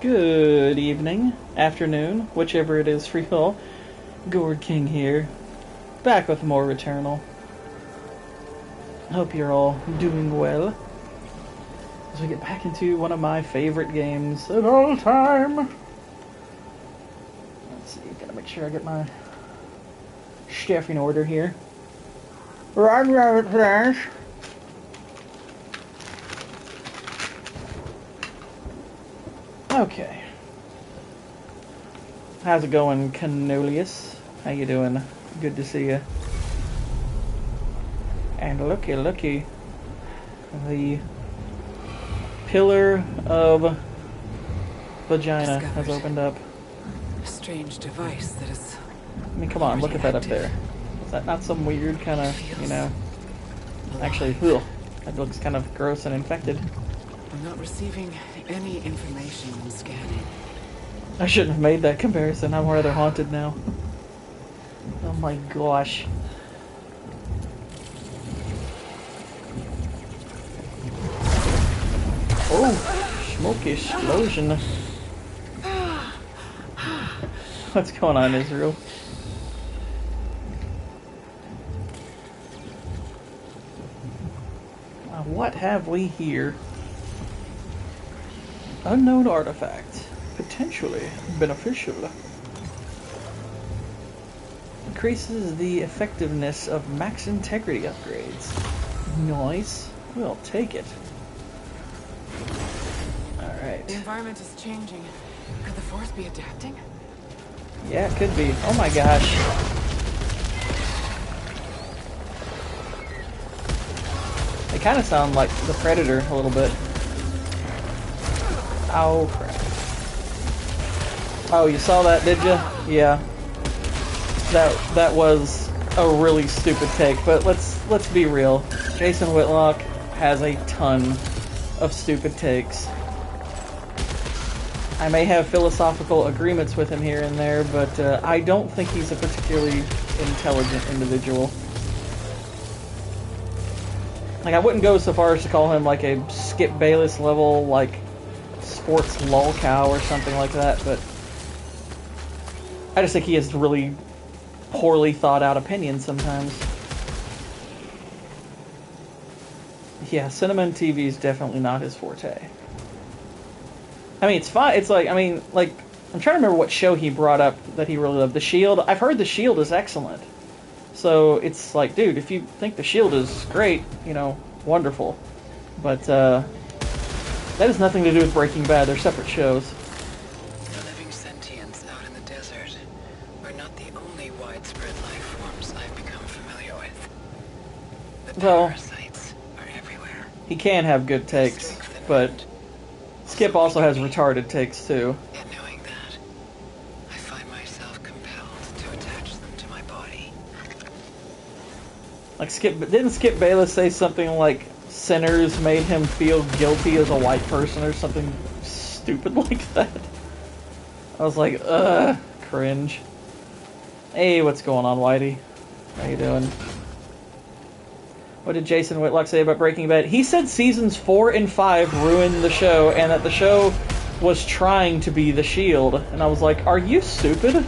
Good evening, afternoon, whichever it is for y'all. Gourd King here, back with more Returnal. Hope you're all doing well. As we get back into one of my favorite games of all time. Let's see, gotta make sure I get my stuff in order here. Right, flash. Okay. How's it going, Canolius? How you doing? Good to see you. And looky, the pillar of vagina has opened up. A strange device that is. I mean, come on, look at that up there. Is that not some weird kind of, you know? Actually, ugh, that looks kind of gross and infected. I'm not receiving any information when scanning. I shouldn't have made that comparison. I'm rather haunted now. Oh my gosh. Oh, smoky explosion. What's going on, Israel? What have we here? Unknown artifact. Potentially beneficial. Increases the effectiveness of max integrity upgrades. Nice. We'll take it. Alright. The environment is changing. Could the force be adapting? Yeah, it could be. Oh my gosh. They kind of sound like the Predator a little bit. Oh crap. Oh, you saw that, did you? Yeah. That was a really stupid take, but let's be real. Jason Whitlock has a ton of stupid takes. I may have philosophical agreements with him here and there, but I don't think he's a particularly intelligent individual. Like, I wouldn't go so far as to call him like a Skip Bayless level, like, sports lolcow or something like that, but I just think he has really poorly thought out opinions sometimes. Yeah, cinema and TV is definitely not his forte. I mean, it's fine. It's like, I mean, like, I'm trying to remember what show he brought up that he really loved. The Shield. I've heard The Shield is excellent. So it's like, dude, if you think The Shield is great, you know, wonderful. But that has nothing to do with Breaking Bad. They're separate shows. The living sentients out in the desert are not the only widespread life forms I've become familiar with. The parasites are everywhere. He can have good takes, but Skip also has retarded takes too. Yet knowing that, I find myself compelled to attach them to my body. Like didn't Skip Bayless say something like sinners made him feel guilty as a white person or something stupid like that? I was like, ugh, cringe. Hey, what's going on, Whitey? How you doing? What did Jason Whitlock say about Breaking Bad? He said seasons 4 and 5 ruined the show, and that the show was trying to be The Shield. And I was like, are you stupid?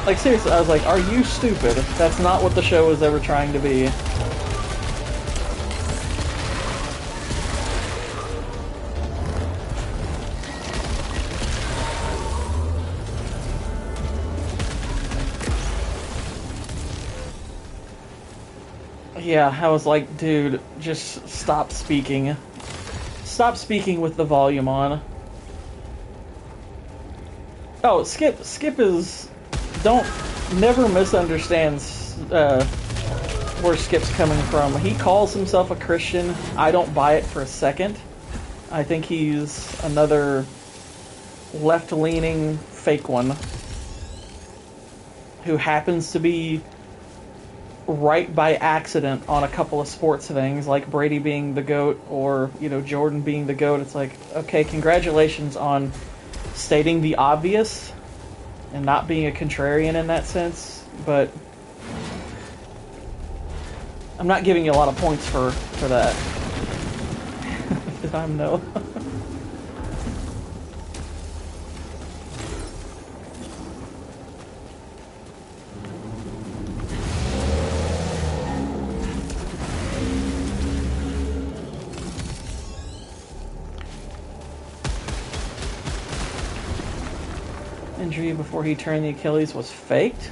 Like, seriously, I was like, are you stupid? That's not what the show was ever trying to be. Yeah, I was like, dude, just stop speaking. Stop speaking with the volume on. Oh, Skip is... never misunderstands where Skip's coming from. He calls himself a Christian. I don't buy it for a second. I think he's another left-leaning fake one who happens to be right by accident on a couple of sports things, like Brady being the GOAT or, you know, Jordan being the GOAT. It's like, okay, congratulations on stating the obvious and not being a contrarian in that sense, but I'm not giving you a lot of points for that. Did I know? Injury before he turned the Achilles was faked?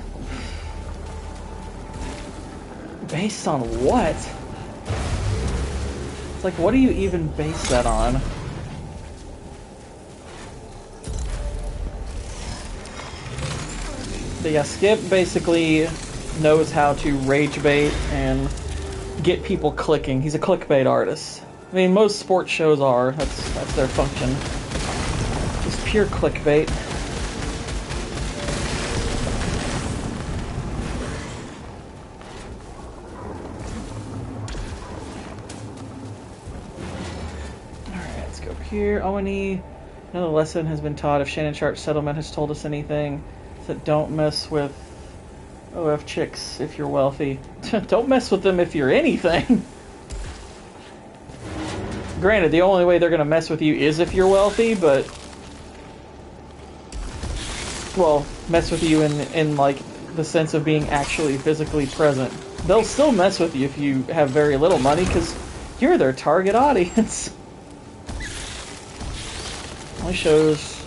Based on what? It's like, what do you even base that on? But yeah, Skip basically knows how to rage bait and get people clicking. He's a clickbait artist. I mean, most sports shows are. That's their function. Just pure clickbait. Here, O&E, another lesson has been taught. If Shannon Sharp's settlement has told us anything, it's that don't mess with OF chicks if you're wealthy. Don't mess with them if you're anything. Granted, the only way they're going to mess with you is if you're wealthy, but... Well, mess with you in like, the sense of being actually physically present. They'll still mess with you if you have very little money, because you're their target audience. Only shows,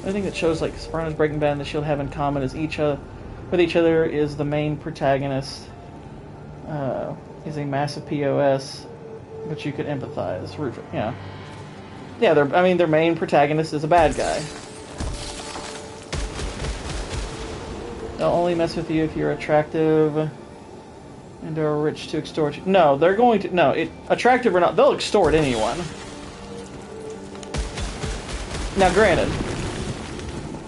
anything that shows like Sopranos, Breaking Bad, and The Shield have in common is with each other is the main protagonist is a massive POS, but you could empathize. Yeah, their main protagonist is a bad guy. They'll only mess with you if you're attractive and are rich to extort you. No, they're going to attractive or not, they'll extort anyone. Now, granted,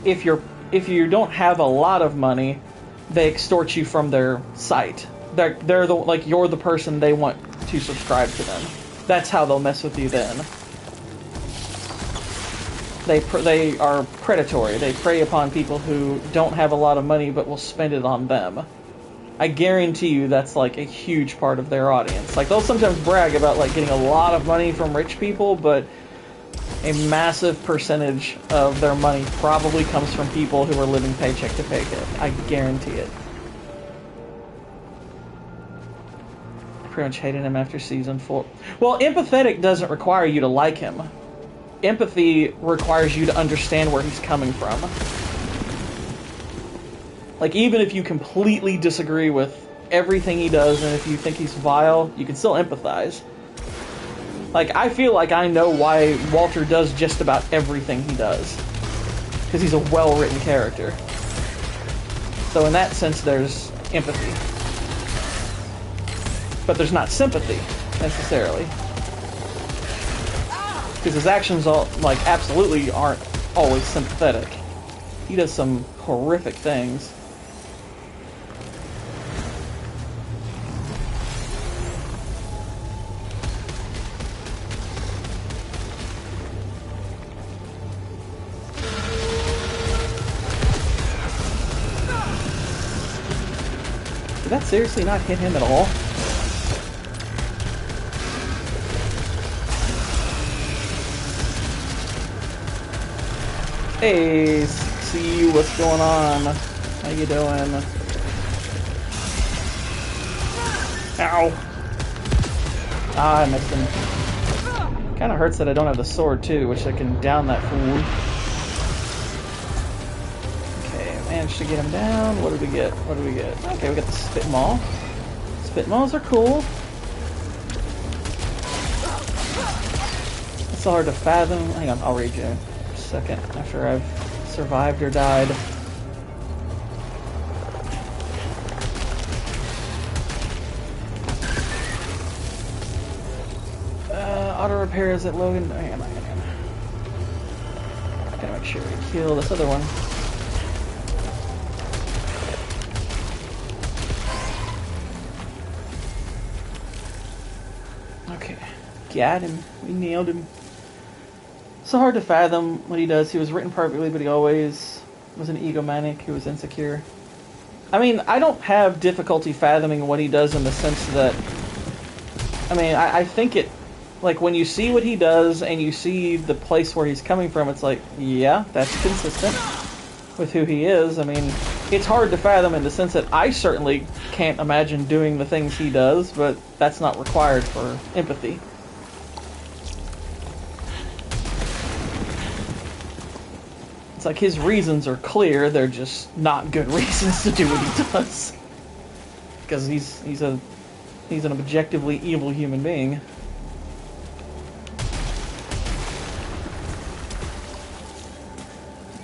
if you don't have a lot of money, they extort you from their site. They're you're the person they want to subscribe to them. That's how they'll mess with you then. They are predatory. They prey upon people who don't have a lot of money but will spend it on them. I guarantee you that's like a huge part of their audience. Like, they'll sometimes brag about like getting a lot of money from rich people, but a massive percentage of their money probably comes from people who are living paycheck to paycheck. I guarantee it. I pretty much hated him after season 4. Well, empathetic doesn't require you to like him. Empathy requires you to understand where he's coming from. Like, even if you completely disagree with everything he does, and if you think he's vile, you can still empathize. Like, I feel like I know why Walter does just about everything he does. Because he's a well-written character. So in that sense, there's empathy. But there's not sympathy, necessarily. Because his actions, absolutely aren't always sympathetic. He does some horrific things. Did that seriously not hit him at all? Hey, see what's going on? How you doing? Ow! Ah, I missed him. Kinda hurts that I don't have the sword too, which I can down that fool. Managed to get him down. What did we get? Okay, we got the spit maul. Spit mauls are cool. It's so hard to fathom. Hang on, I'll read you in a second after I've survived or died. Auto repair is at Logan. Hang on. Gotta make sure we kill this other one. Got him. We nailed him. So hard to fathom what he does. He was written perfectly, but he always was an egomaniac who was insecure. I mean, I don't have difficulty fathoming what he does in the sense that... I mean, I think it Like, when you see what he does and you see the place where he's coming from, it's like, yeah, that's consistent with who he is. I mean, it's hard to fathom in the sense that I certainly can't imagine doing the things he does, but that's not required for empathy. It's like his reasons are clear, they're just not good reasons to do what he does. Because he's an objectively evil human being.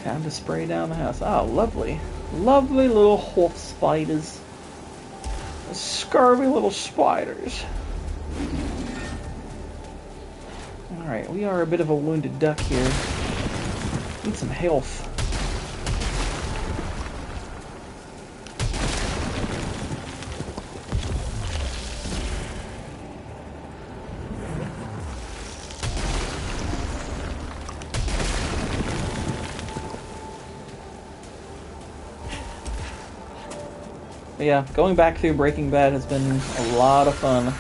Time to spray down the house. Oh, lovely. Lovely little horse spiders. Scurvy little spiders. Alright, we are a bit of a wounded duck here. Need some health. But yeah, going back through Breaking Bad has been a lot of fun.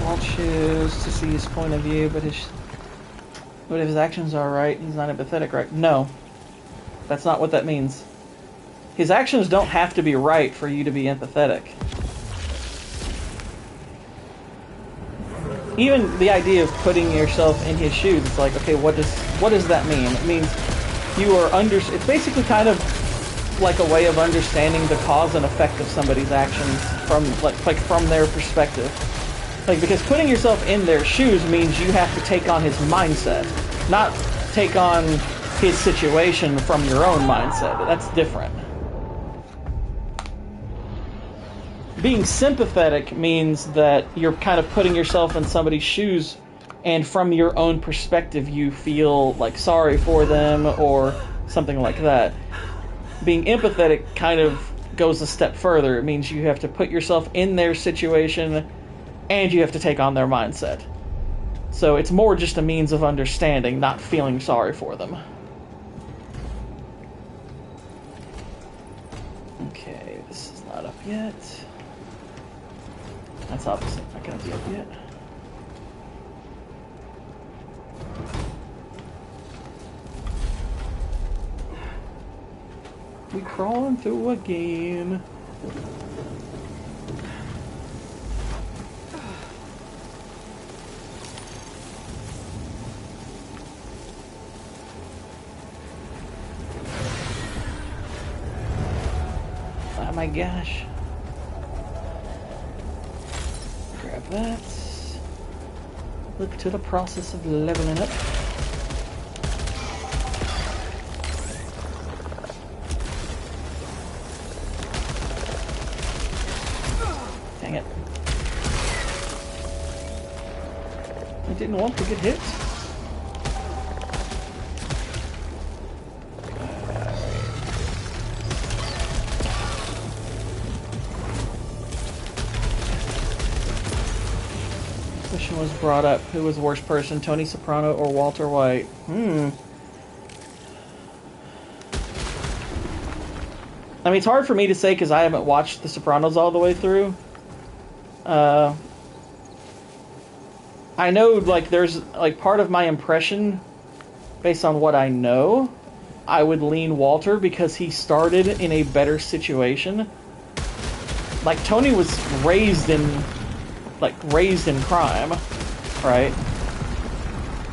I'll choose to see his point of view, but if his actions are right, he's not empathetic, right? No. That's not what that means. His actions don't have to be right for you to be empathetic. Even the idea of putting yourself in his shoes, it's like, okay, what does that mean? It means you are it's basically kind of like a way of understanding the cause and effect of somebody's actions from from their perspective. Like, because putting yourself in their shoes means you have to take on his mindset, not take on his situation from your own mindset. That's different. Being sympathetic means that you're kind of putting yourself in somebody's shoes, and from your own perspective you feel like sorry for them or something like that. Being empathetic kind of goes a step further. It means you have to put yourself in their situation and you have to take on their mindset. So it's more just a means of understanding, not feeling sorry for them. Okay, this is not up yet. That's obviously not going to be up yet. We crawling through again. Oh my gosh. Grab that. Look to the process of leveling up. Dang it. I didn't want to get hit. Was brought up. Who was the worst person, Tony Soprano or Walter White? I mean, it's hard for me to say because I haven't watched The Sopranos all the way through. I know, like, there's, like, part of my impression, based on what I know, I would lean Walter because he started in a better situation. Like, Tony was raised in crime, right?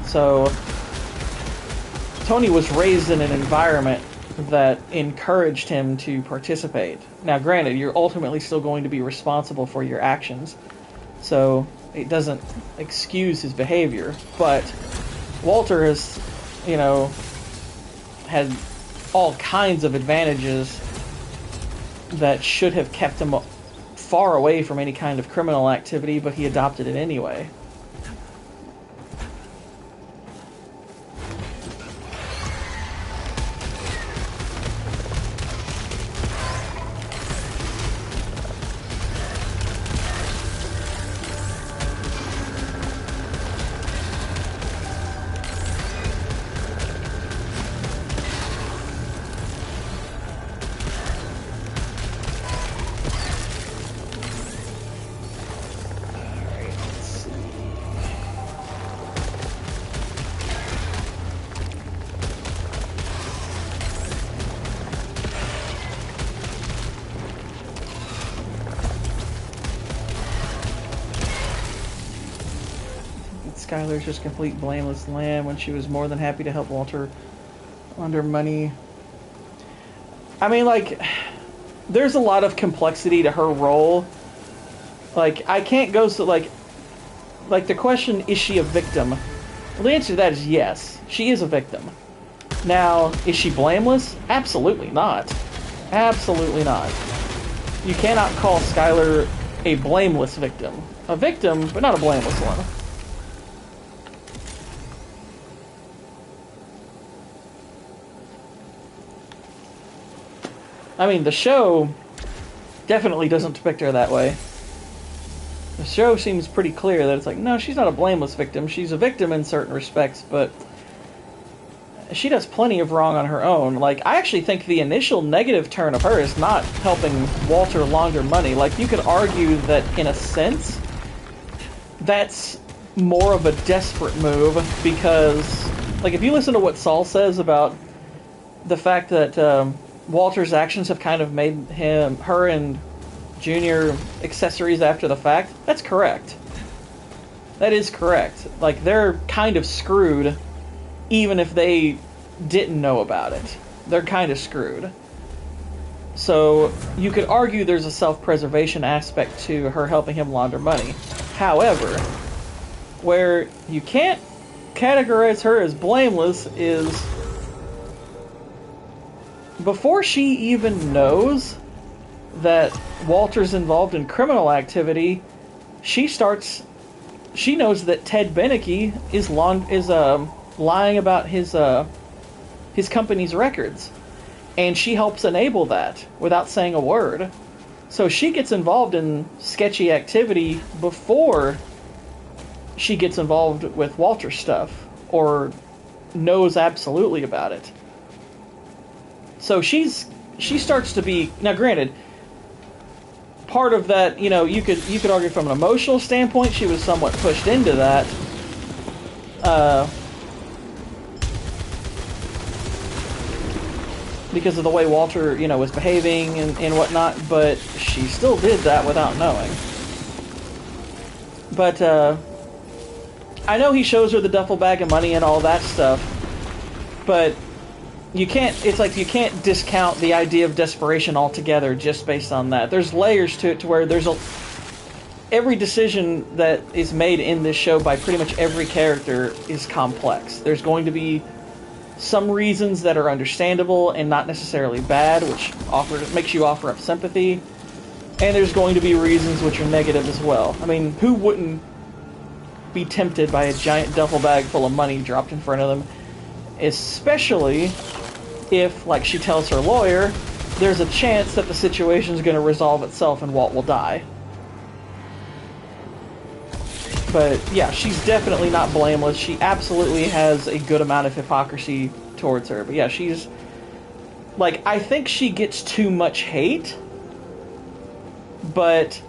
So Tony was raised in an environment that encouraged him to participate. Now, granted, you're ultimately still going to be responsible for your actions, so it doesn't excuse his behavior, but Walter has, you know, had all kinds of advantages that should have kept him far away from any kind of criminal activity, but he adopted it anyway. Skylar's just complete blameless lamb when she was more than happy to help Walter launder money. I mean, like, there's a lot of complexity to her role. Like, I can't go so, like the question, is she a victim? Well, the answer to that is yes. She is a victim. Now, is she blameless? Absolutely not. Absolutely not. You cannot call Skylar a blameless victim. A victim, but not a blameless one. I mean, the show definitely doesn't depict her that way. The show seems pretty clear that it's like, no, she's not a blameless victim. She's a victim in certain respects, but she does plenty of wrong on her own. Like, I actually think the initial negative turn of her is not helping Walter launder money. Like, you could argue that, in a sense, that's more of a desperate move, because, like, if you listen to what Saul says about the fact that Walter's actions have kind of made her and Junior accessories after the fact, that's correct. That is correct. Like, they're kind of screwed, even if they didn't know about it. They're kind of screwed. So, you could argue there's a self-preservation aspect to her helping him launder money. However, where you can't categorize her as blameless is before she even knows that Walter's involved in criminal activity, she knows that Ted Beneke is lying about his company's records, and she helps enable that without saying a word. So she gets involved in sketchy activity before she gets involved with Walter's stuff, or knows absolutely about it. So she starts to be, now granted, part of that, you know, you could argue from an emotional standpoint, she was somewhat pushed into that. Because of the way Walter, you know, was behaving and whatnot, but she still did that without knowing. But, I know he shows her the duffel bag of money and all that stuff, but you can't discount the idea of desperation altogether just based on that. There's layers to it to where every decision that is made in this show by pretty much every character is complex. There's going to be some reasons that are understandable and not necessarily bad, which makes you offer up sympathy, and there's going to be reasons which are negative as well. I mean, who wouldn't be tempted by a giant duffel bag full of money dropped in front of them? Especially if, like she tells her lawyer, there's a chance that the situation is going to resolve itself and Walt will die. But yeah, she's definitely not blameless. She absolutely has a good amount of hypocrisy towards her. But yeah, she's, like, I think she gets too much hate, but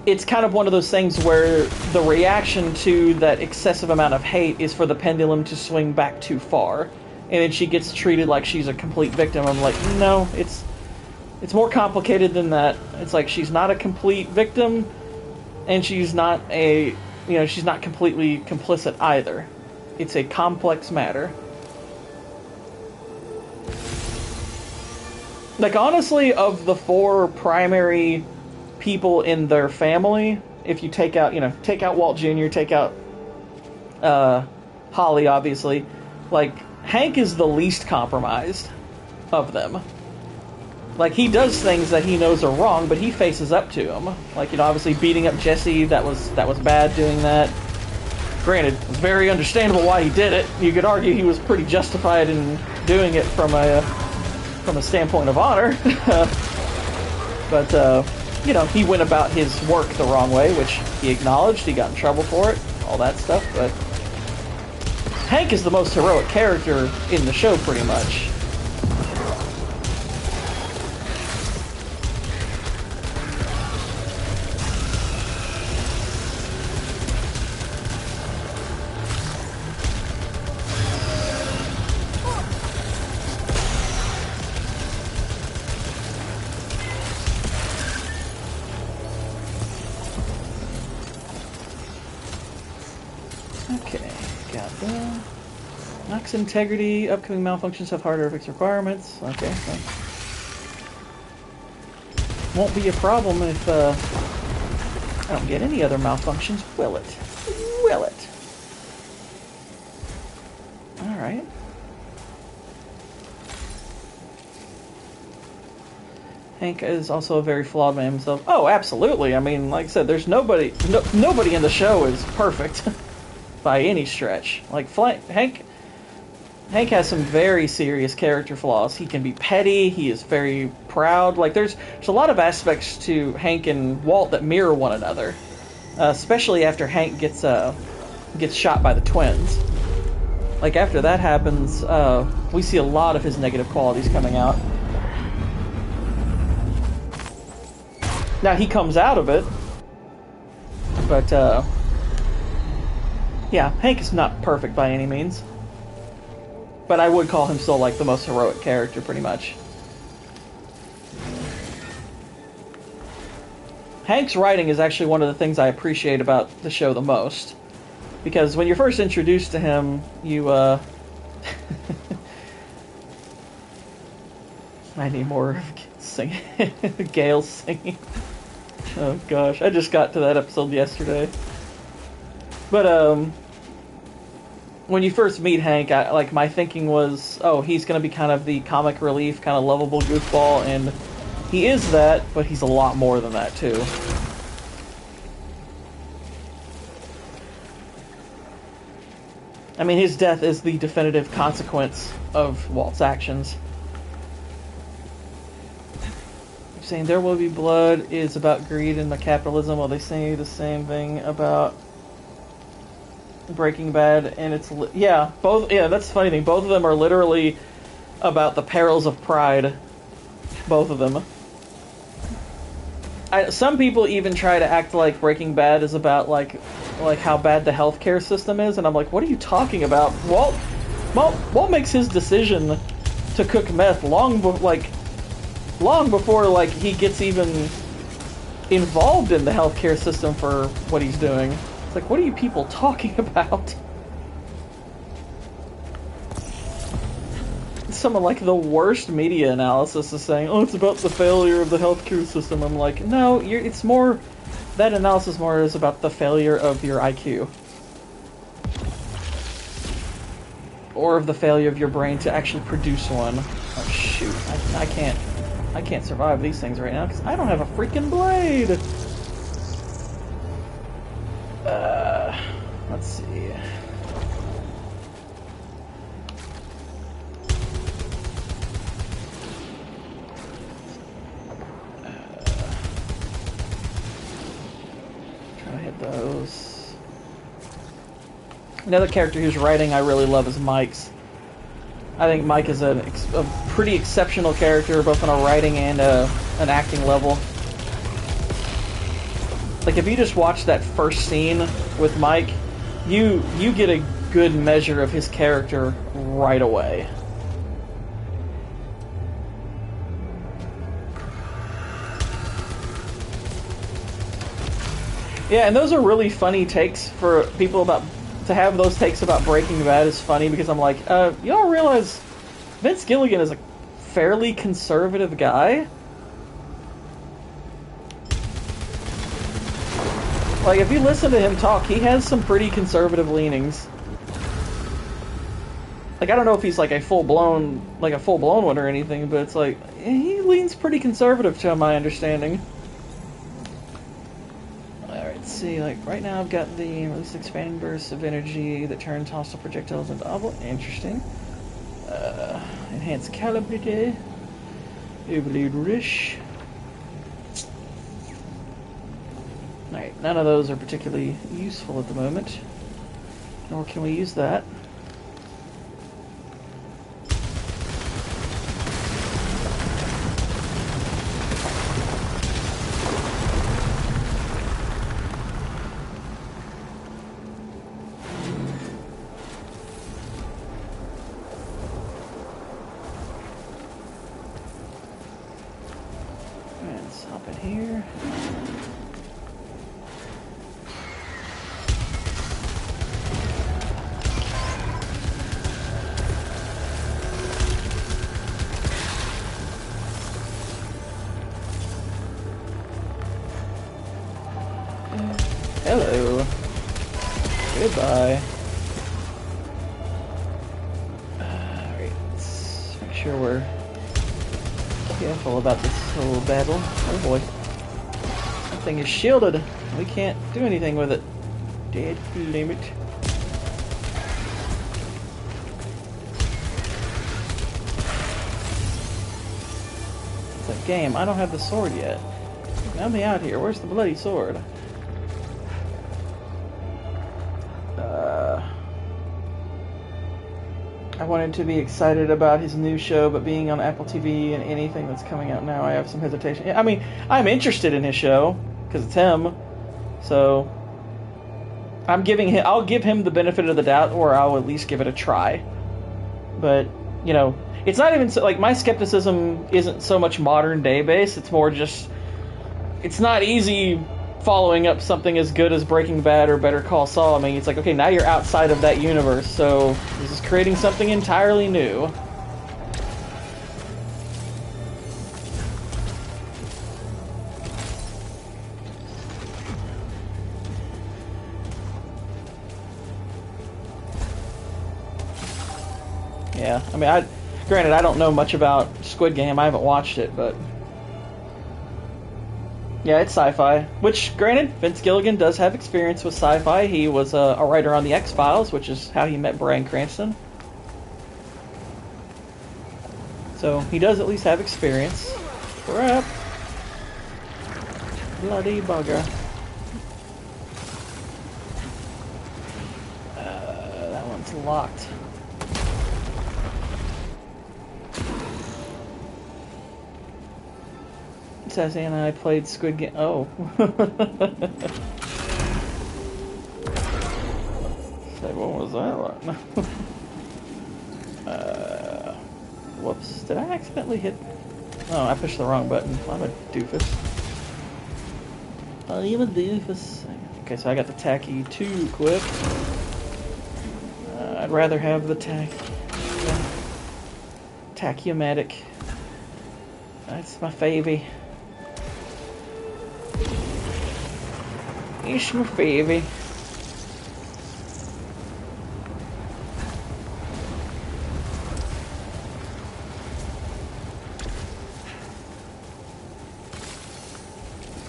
it's kind of one of those things where the reaction to that excessive amount of hate is for the pendulum to swing back too far. And then she gets treated like she's a complete victim. I'm like, no, it's more complicated than that. It's like, she's not a complete victim, and she's not she's not completely complicit either. It's a complex matter. Like, honestly, of the four primary people in their family, if you take out Walt Jr., take out Holly, obviously, like, Hank is the least compromised of them. Like, he does things that he knows are wrong, but he faces up to them. Like, obviously beating up Jesse, that was bad doing that. Granted, it's very understandable why he did it. You could argue he was pretty justified in doing it from a standpoint of honor. But, he went about his work the wrong way, which he acknowledged. He got in trouble for it, all that stuff, but Hank is the most heroic character in the show, pretty much. Okay, got that. Knocks integrity, upcoming malfunctions have harder fix requirements. Okay, so won't be a problem if I don't get any other malfunctions, will it? Will it? Alright. Hank is also a very flawed man himself. Oh, absolutely. I mean, like I said, there's nobody in the show is perfect by any stretch. Like Hank has some very serious character flaws. He can be petty. He is very proud. Like there's a lot of aspects to Hank and Walt that mirror one another, especially after Hank gets shot by the twins. Like after that happens, we see a lot of his negative qualities coming out. Now he comes out of it, but yeah, Hank is not perfect by any means. But I would call him still like the most heroic character, pretty much. Hank's writing is actually one of the things I appreciate about the show the most. Because when you're first introduced to him, you, I need more singing. Gail singing. Oh gosh, I just got to that episode yesterday. But, when you first meet Hank, my thinking was, oh, he's going to be kind of the comic relief, kind of lovable goofball, and he is that, but he's a lot more than that, too. I mean, his death is the definitive consequence of Walt's actions. Saying There Will Be Blood is about greed and capitalism, while they say the same thing about Breaking Bad, and it's both. Yeah, that's the funny thing. Both of them are literally about the perils of pride. Both of them. Some people even try to act like Breaking Bad is about like how bad the healthcare system is, and I'm like, what are you talking about? Walt makes his decision to cook meth long before he gets even involved in the healthcare system for what he's doing. It's like, what are you people talking about? Someone like the worst media analysis is saying, oh, it's about the failure of the healthcare system. I'm like, no, it's more, that analysis more is about the failure of your IQ. Or of the failure of your brain to actually produce one. Oh shoot, I can't survive these things right now because I don't have a freaking blade! Let's see. Trying to hit those. Another character who's writing I really love is Mike's. I think Mike is a pretty exceptional character, both on a writing and an acting level. Like, if you just watch that first scene with Mike, you get a good measure of his character right away. Yeah, and those are really funny takes for people to have those takes about Breaking Bad is funny because I'm like, you don't realize Vince Gilligan is a fairly conservative guy? Like, if you listen to him talk, he has some pretty conservative leanings. Like, I don't know if he's like a full-blown one or anything, but it's like, he leans pretty conservative to my understanding. Alright, let's see, like, right now I've got the release expanding bursts of energy that turns hostile projectiles into interesting. Enhanced calibrity. Overload rush. Alright, none of those are particularly useful at the moment. Nor can we use that. Let's hop in here. Goodbye. Alright, let's make sure we're careful about this whole battle. Oh boy. That thing is shielded. We can't do anything with it. Dead limit. It's like, game, I don't have the sword yet. Help me out here. Where's the bloody sword? I wanted to be excited about his new show, but being on Apple TV and anything that's coming out now, I have some hesitation. I mean, I'm interested in his show because it's him, so I'll give him the benefit of the doubt, or I'll at least give it a try. But you know, it's not even so, like, my skepticism isn't so much modern day based. It's more just, it's not easy following up something as good as Breaking Bad or Better Call Saul. I mean, it's like, okay, now you're outside of that universe, so this is creating something entirely new. Yeah, I mean, granted, I don't know much about Squid Game. I haven't watched it, but yeah, it's sci-fi. Which, granted, Vince Gilligan does have experience with sci-fi. He was a writer on The X-Files, which is how he met Bryan Cranston. So, he does at least have experience. Crap. Bloody bugger. That one's locked. Sassy and I played Squid Game. Oh. Say, what was that like? Whoops. Did I accidentally hit? Oh, I pushed the wrong button. I'm a doofus. I'm a doofus. Okay, so I got the tacky 2 equipped. I'd rather have the tachyomatic. That's my favy. It's my favy.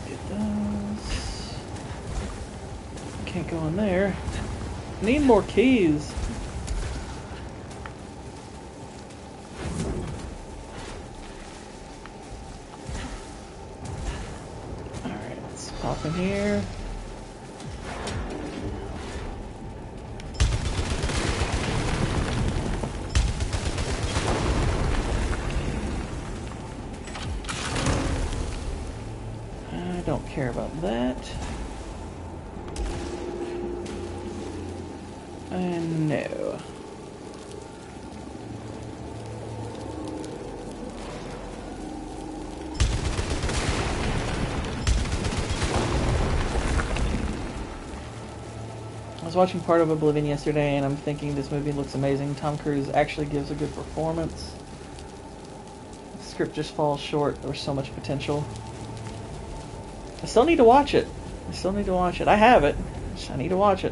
Get those. Can't go in there. Need more keys. Alright, let's pop in here. Don't care about that. And no. I was watching part of Oblivion yesterday, and I'm thinking this movie looks amazing. Tom Cruise actually gives a good performance. The script just falls short. There was so much potential. I still need to watch it. I have it. I need to watch it.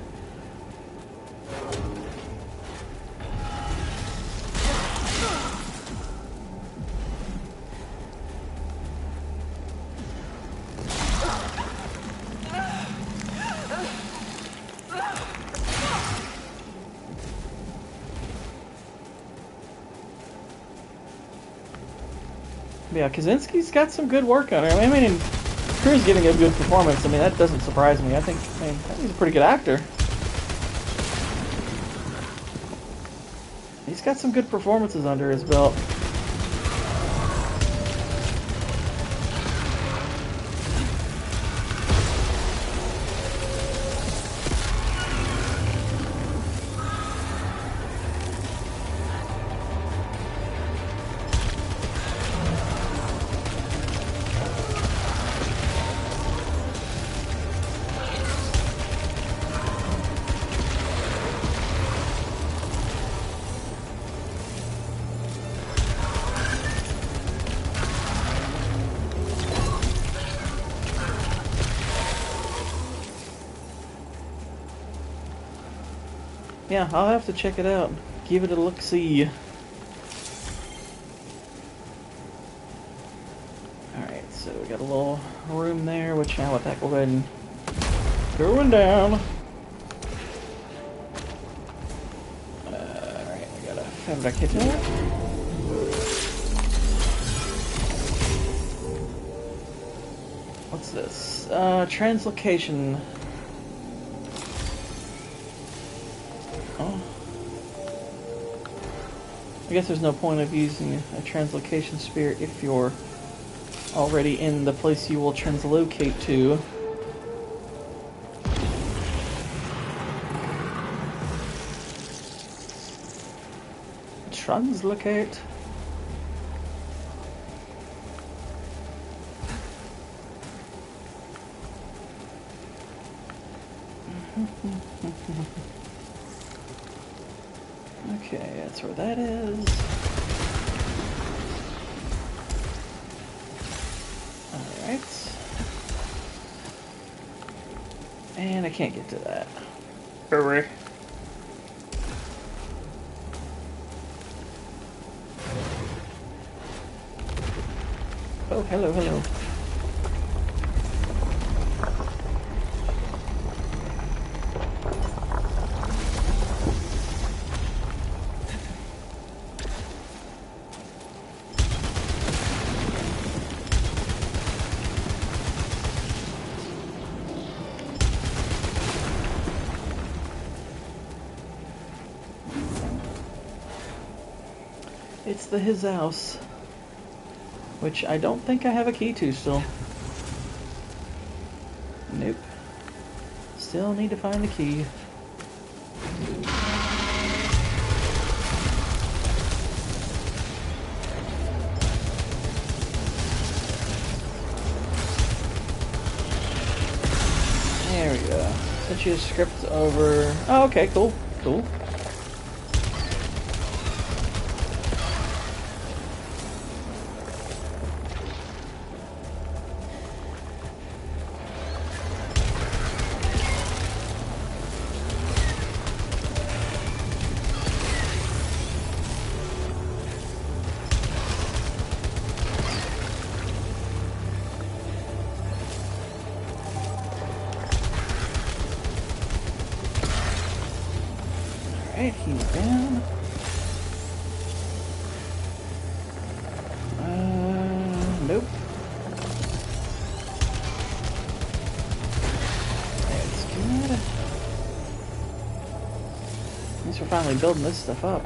Yeah, Kaczynski's got some good work on her. I mean, Crew's giving a good performance. I mean, that doesn't surprise me. I think he's a pretty good actor. He's got some good performances under his belt. Yeah, I'll have to check it out. Give it a look-see. Alright, so we got a little room there, which now with that, we'll go ahead and going down. Alright, I gotta fabricate that. What's this? Translocation. Oh. I guess there's no point of using a translocation spear if you're already in the place you will translocate to. Translocate. Okay, that's where that is. Alright. And I can't get to that. Hurry. Oh, hello, hello. It's his house, which I don't think I have a key to still. Nope. Still need to find the key. There we go. Set your script over. Oh, okay, cool, cool. Alright, he's down. Nope. That's good. At least we're finally building this stuff up.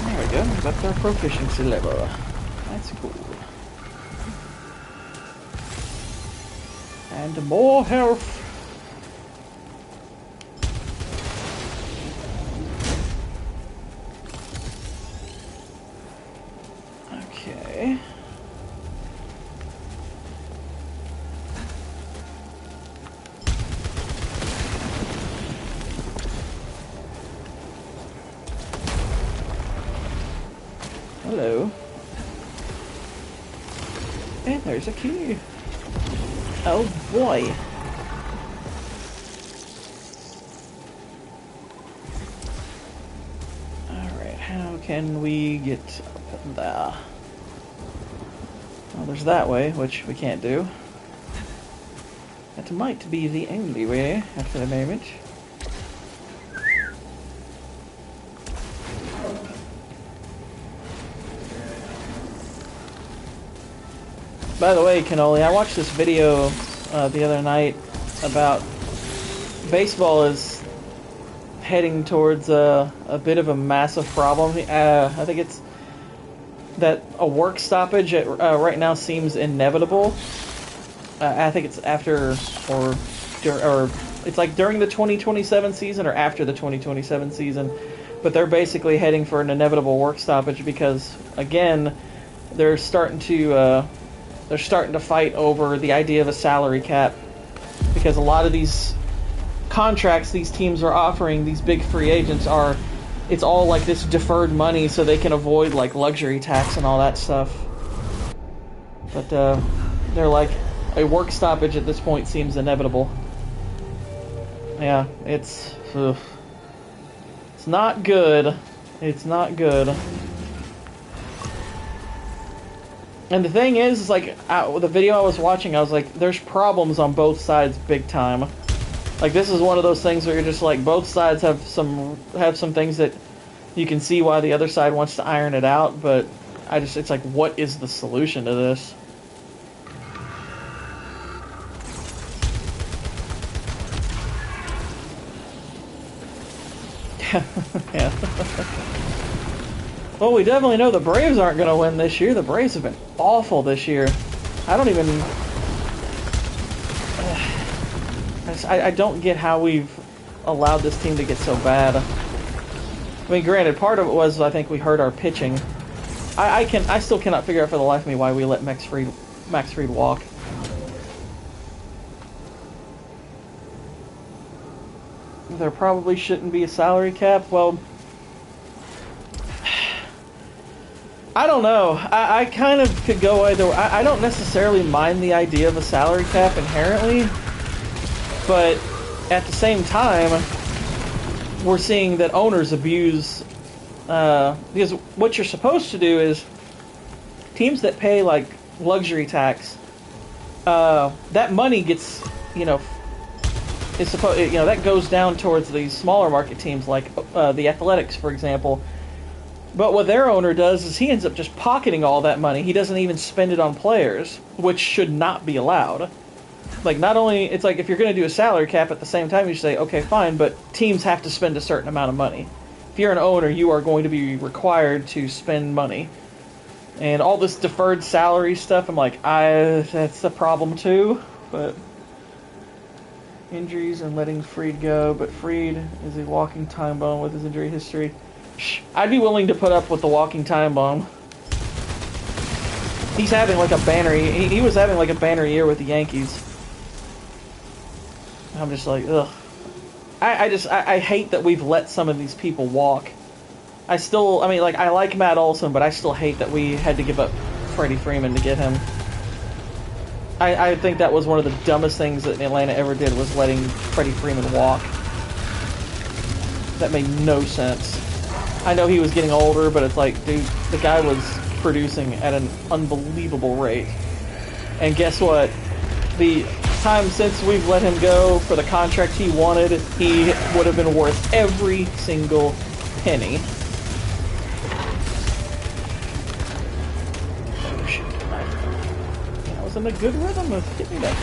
There we go, that's our proficiency level. That's cool. And more health. Okay. Hello. And there's a key. Oh boy. Alright, how can we get up there? Well, there's that way, which we can't do. That might be the only way after the moment. By the way, Cannoli, I watched this video the other night about baseball is heading towards a bit of a massive problem. I think it's that a work stoppage right now seems inevitable. I think it's after or it's like during the 2027 season or after the 2027 season, but they're basically heading for an inevitable work stoppage because again, they're starting to fight over the idea of a salary cap because a lot of these contracts these teams are offering, these big free agents, are it's all like this deferred money so they can avoid like luxury tax and all that stuff. But they're like, a work stoppage at this point seems inevitable. Yeah, it's not good. It's not good. And the thing is like, the video I was watching, I was like, there's problems on both sides big time. Like, this is one of those things where you're just like, both sides have some things that you can see why the other side wants to iron it out, but it's like, what is the solution to this? Yeah. Well, we definitely know the Braves aren't going to win this year. The Braves have been awful this year. I don't even... I don't get how we've allowed this team to get so bad. I mean, granted, part of it was, I think, we hurt our pitching. I still cannot figure out for the life of me why we let Max Fried walk. There probably shouldn't be a salary cap. Well, I don't know. I kind of could go either way. I don't necessarily mind the idea of a salary cap inherently, but at the same time, we're seeing that owners abuse, because what you're supposed to do is, teams that pay like luxury tax, that money gets, is supposed, that goes down towards these smaller market teams like the Athletics, for example. But what their owner does is he ends up just pocketing all that money. He doesn't even spend it on players, which should not be allowed. Like, not only, it's like, if you're going to do a salary cap, at the same time you say, okay, fine, but teams have to spend a certain amount of money. If you're an owner, you are going to be required to spend money. And all this deferred salary stuff, I'm like, that's a problem too. But injuries and letting Fried go, but Fried is a walking time bomb with his injury history. I'd be willing to put up with the walking time bomb. He's having like a banner. He was having like a banner year with the Yankees. I'm just like, ugh. I hate that we've let some of these people walk. I like Matt Olson, but I still hate that we had to give up Freddie Freeman to get him. I think that was one of the dumbest things that Atlanta ever did, was letting Freddie Freeman walk. That made no sense. I know he was getting older, but it's like, dude, the guy was producing at an unbelievable rate. And guess what? The time since we've let him go for the contract he wanted, he would have been worth every single penny. Oh shit, I was in a good rhythm of getting that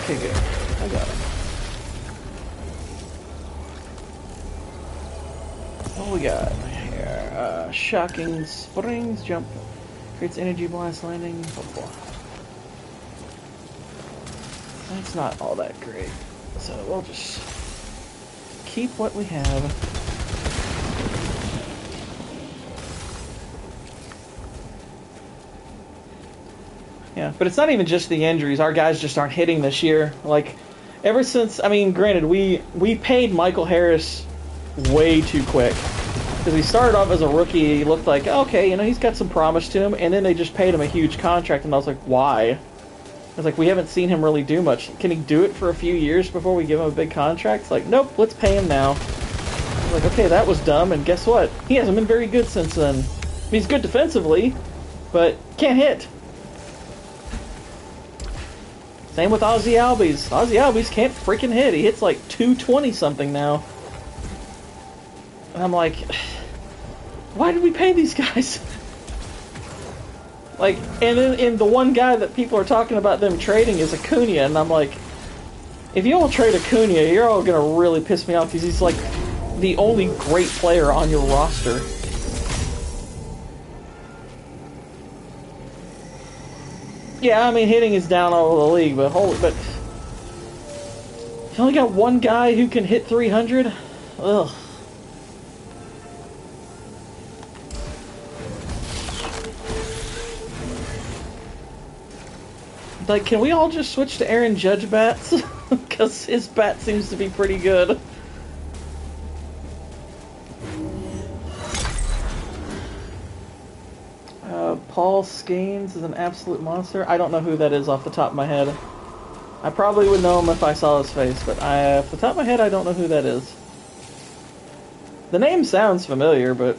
thing. Okay, good. I got it. What we got here? Shocking Springs jump. Creates energy blast landing. Oh, that's not all that great. So we'll just keep what we have. Yeah, but it's not even just the injuries. Our guys just aren't hitting this year. Like, ever since, I mean, granted, we paid Michael Harris way too quick. Because he started off as a rookie, he looked like, okay, he's got some promise to him, and then they just paid him a huge contract, and I was like, why? I was like, we haven't seen him really do much. Can he do it for a few years before we give him a big contract? It's like, nope, let's pay him now. I was like, okay, that was dumb, and guess what? He hasn't been very good since then. I mean, he's good defensively, but can't hit. Same with Ozzy Albies. Ozzy Albies can't freaking hit. He hits like 220-something now. And I'm like, why did we pay these guys? Like, and the one guy that people are talking about them trading is Acuna, and I'm like, if you all trade Acuna, you're all gonna really piss me off, because he's like the only great player on your roster. Yeah, I mean, hitting is down all over the league, but but you only got one guy who can hit 300? Ugh. Like, can we all just switch to Aaron Judge bats? because his bat seems to be pretty good. Paul Scaines is an absolute monster. I don't know who that is off the top of my head. I probably would know him if I saw his face, but off the top of my head, I don't know who that is. The name sounds familiar, but...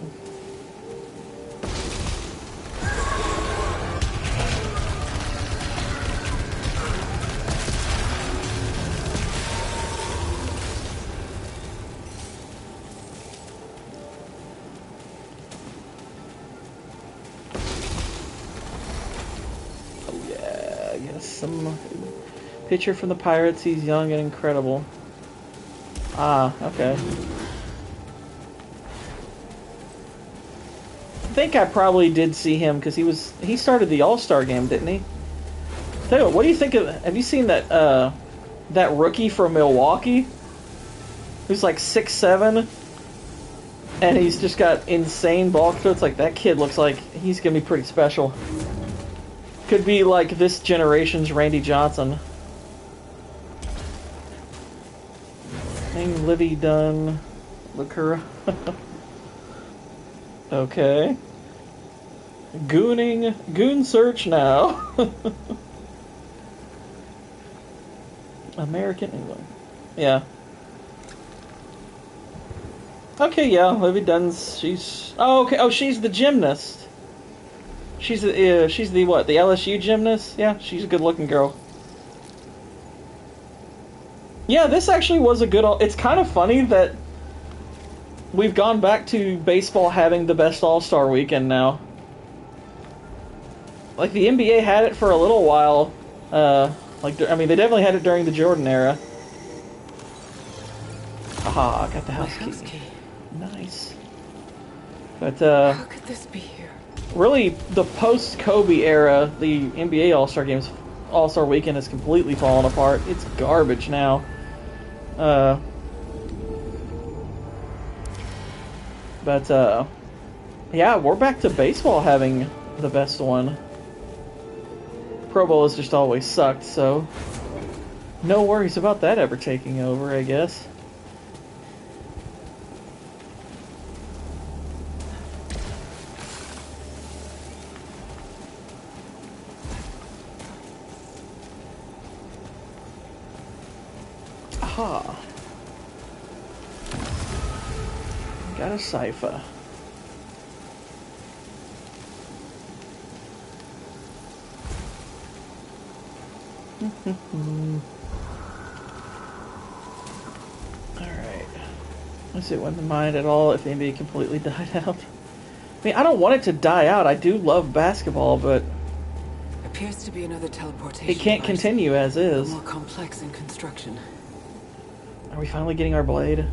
Some picture from the Pirates. He's young and incredible. Ah, okay. I think I probably did see him because he started the All-Star game, didn't he? Tell you what do you think of? Have you seen that that rookie from Milwaukee? Who's like 6'7", and he's just got insane ball control. It's like that kid looks like he's gonna be pretty special. Could be like this generation's Randy Johnson. Name Livy Dunn. Look her. Okay. Goon search now. American England. Yeah. Okay, yeah, Livy Dunn's. She's. Oh, okay. Oh, she's the gymnast. She's the what? The LSU gymnast? Yeah, she's a good-looking girl. Yeah, this actually was a good... It's kind of funny that we've gone back to baseball having the best All-Star weekend now. Like, the NBA had it for a little while. They definitely had it during the Jordan era. Aha, I got the house key. Nice. But, how could this be here? Really, the post-Kobe era, the NBA All-Star Weekend has completely fallen apart. It's garbage now. Yeah, we're back to baseball having the best one. Pro Bowl has just always sucked, so no worries about that ever taking over, I guess. Aha. Got a cipher. Alright. Let's see, it wouldn't mind at all if the NBA completely died out. I mean, I don't want it to die out. I do love basketball, but appears to be another teleportation. it can't continue as is. More complex in construction. Are we finally getting our blade?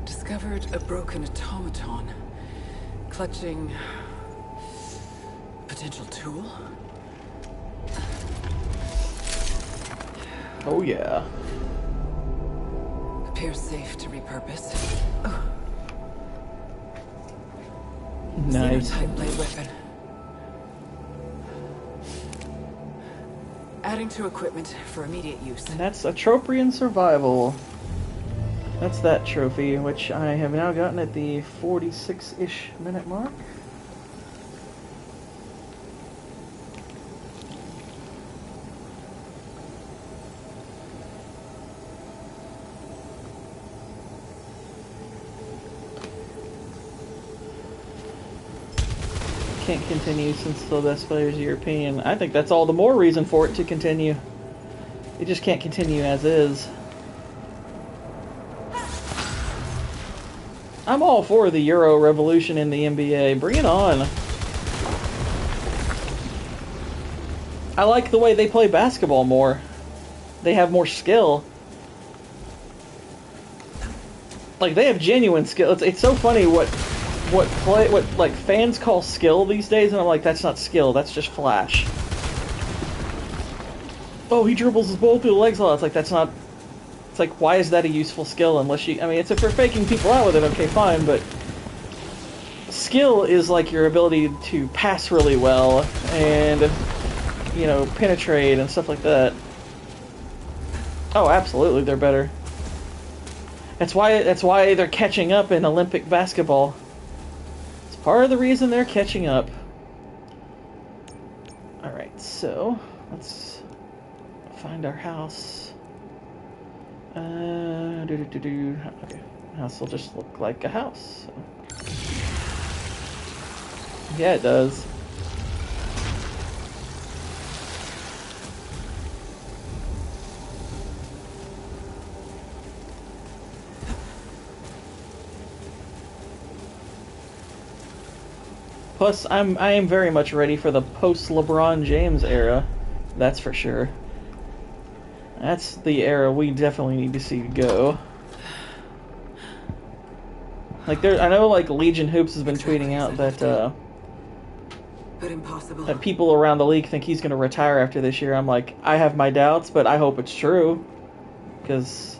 Discovered a broken automaton. Clutching... potential tool? Oh yeah. Appears safe to repurpose. Oh. Nice. Type blade weapon. Adding to equipment for immediate use. And that's a Tropian Survival. That's that trophy, which I have now gotten at the 46-ish minute mark. Can't continue since the best player is European. I think that's all the more reason for it to continue. It just can't continue as is. I'm all for the Euro revolution in the NBA. Bring it on. I like the way they play basketball more. They have more skill. Like, they have genuine skill. It's so funny what like fans call skill these days, and I'm like, that's not skill, that's just flash. Oh, he dribbles his ball through the legs a lot. It's like, that's not... It's like, why is that a useful skill unless you... I mean, it's if we're faking people out with it, okay, fine, but... Skill is like your ability to pass really well, and, you know, penetrate and stuff like that. Oh, absolutely, they're better. That's why they're catching up in Olympic basketball. It's part of the reason they're catching up. Alright, so let's find our house. Okay, house will just look like a house. So. Yeah, it does. Plus, I am very much ready for the post LeBron James era. That's for sure. That's the era we definitely need to see go. Like I know like Legion Hoops has been tweeting out that but impossible. that people around the league think he's going to retire after this year. I'm like, I have my doubts, but I hope it's true, because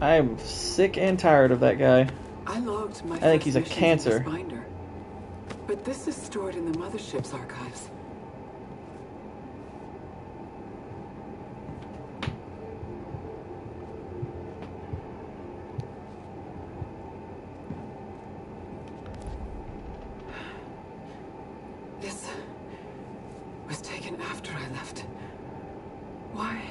I am sick and tired of that guy. I logged my I think he's a cancer. Binder, but this is stored in the mothership's archives. This was taken after I left. Why?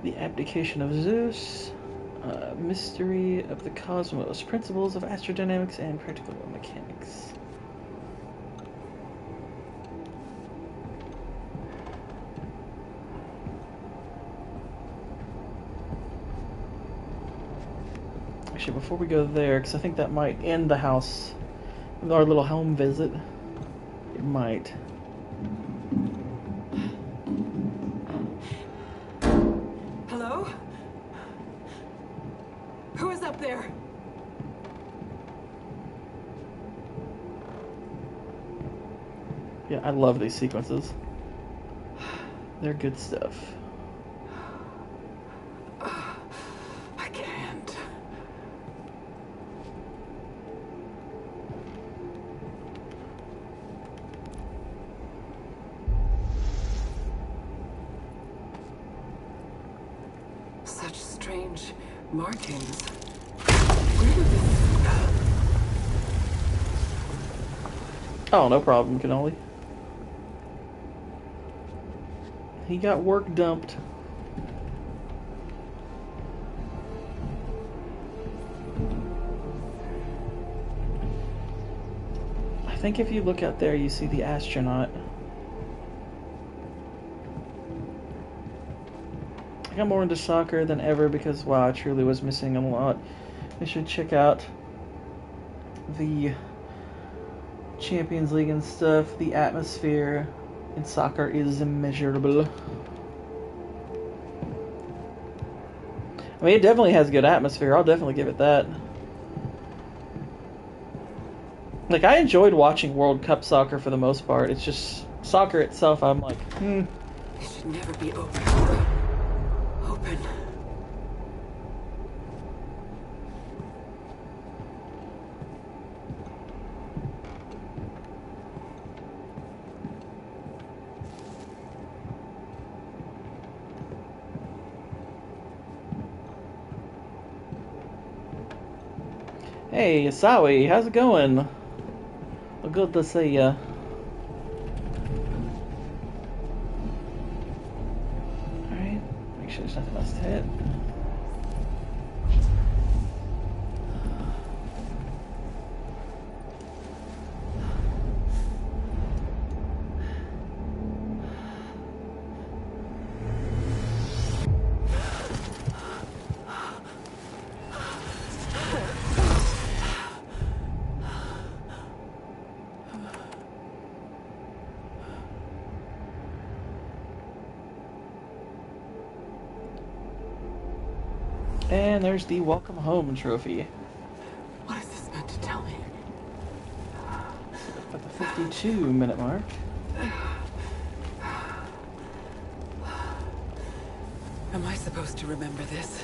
The Abdication of Zeus, Mystery of the Cosmos, Principles of Astrodynamics and Practical Mechanics. Actually, before we go there, because I think that might end the house, our little home visit. It might. Hello? Who is up there? Yeah, I love these sequences. They're good stuff. I can't. Such strange markings. Where did this... Oh, no problem, Cannoli. He got work dumped. I think if you look out there, you see the astronaut. I got more into soccer than ever because, wow, I truly was missing a lot. I should check out the Champions League and stuff. The atmosphere in soccer is immeasurable. I mean, it definitely has good atmosphere. I'll definitely give it that. Like, I enjoyed watching World Cup soccer for the most part. It's just soccer itself, I'm like, It should never be open. Open. Hey, Asawi, how's it going? Well, good to see ya. Alright, make sure there's nothing else to hit. And there's the Welcome Home trophy. What is this meant to tell me? At the 52-minute mark. Am I supposed to remember this?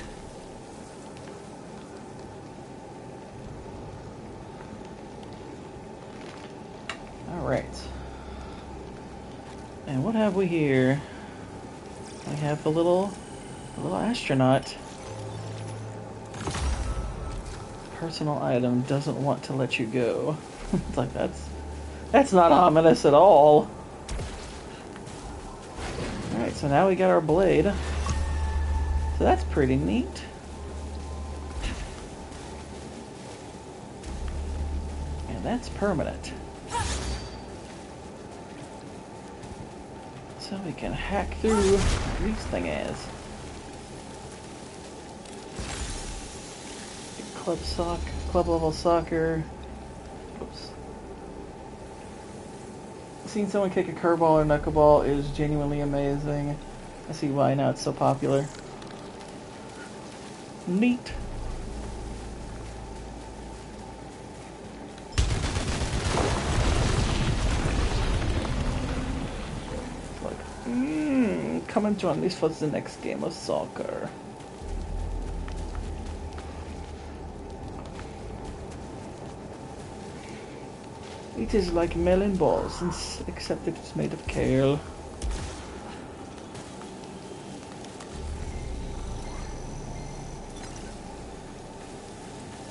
Alright. And what have we here? We have the little astronaut. Personal item doesn't want to let you go. It's like that's not ominous at all. Alright, so now we got our blade. So that's pretty neat. And that's permanent. So we can hack through these things. Club level soccer. Oops. Seeing someone kick a curveball or knuckleball is genuinely amazing. I see why now it's so popular. Neat. Come and join me for the next game of soccer. It is like melon balls, except that it's made of kale.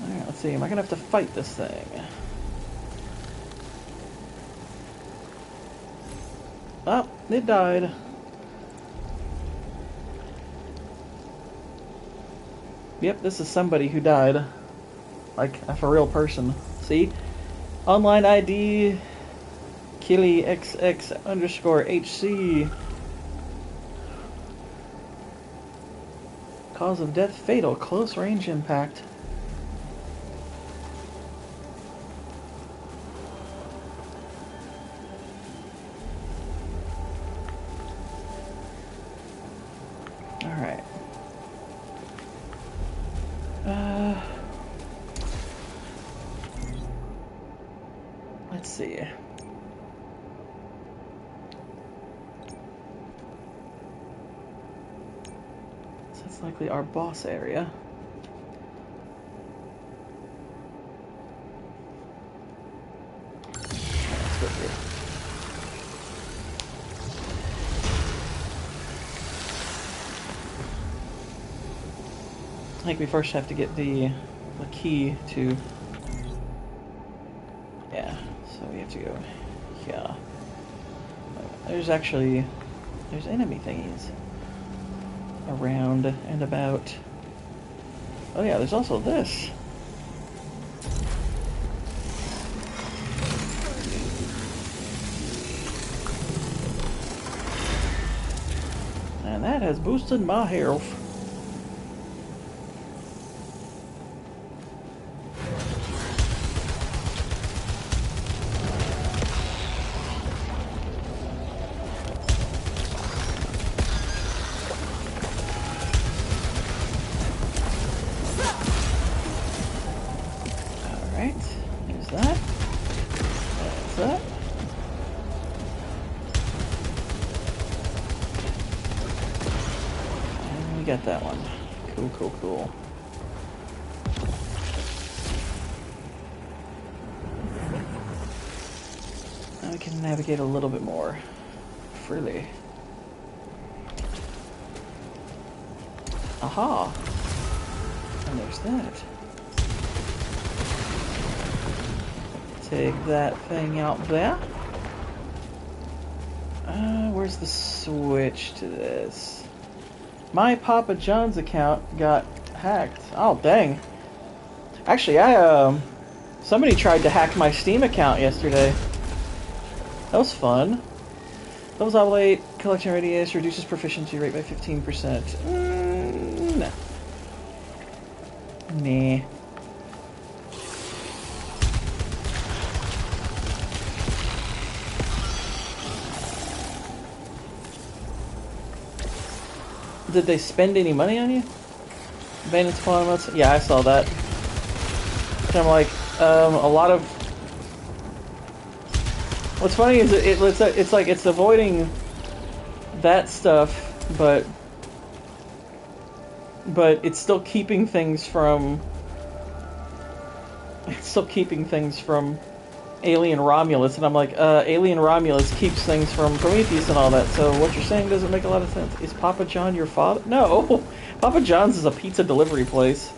Alright, let's see, am I gonna have to fight this thing? Oh, it died. Yep, this is somebody who died. Like, a for real person. See? Online ID KillyXX_HC. Cause of death fatal. Close range impact. Alright. Let's see. So that's likely our boss area. Let's go through. I think we first have to get the key to... Yeah, so we have to go here. There's enemy thingies around and about. Oh yeah, there's also this. And that has boosted my health. Get that one. Cool. Now we can navigate a little bit more freely. Aha! And there's that. Take that thing out there. Where's the switch to this? My Papa John's account got hacked. Oh, dang. Actually, somebody tried to hack my Steam account yesterday. That was fun. Levels oblate, collection radius, reduces proficiency rate by 15%. No. Nah. Did they spend any money on you? Abandoned spawn modes? Yeah, I saw that. And I'm like, a lot of... What's funny is it's like it's avoiding that stuff, but but it's still keeping things from... It's still keeping things from Alien Romulus, and I'm like, Alien Romulus keeps things from Prometheus and all that, so what you're saying doesn't make a lot of sense. Is Papa John your father? No! Papa John's is a pizza delivery place.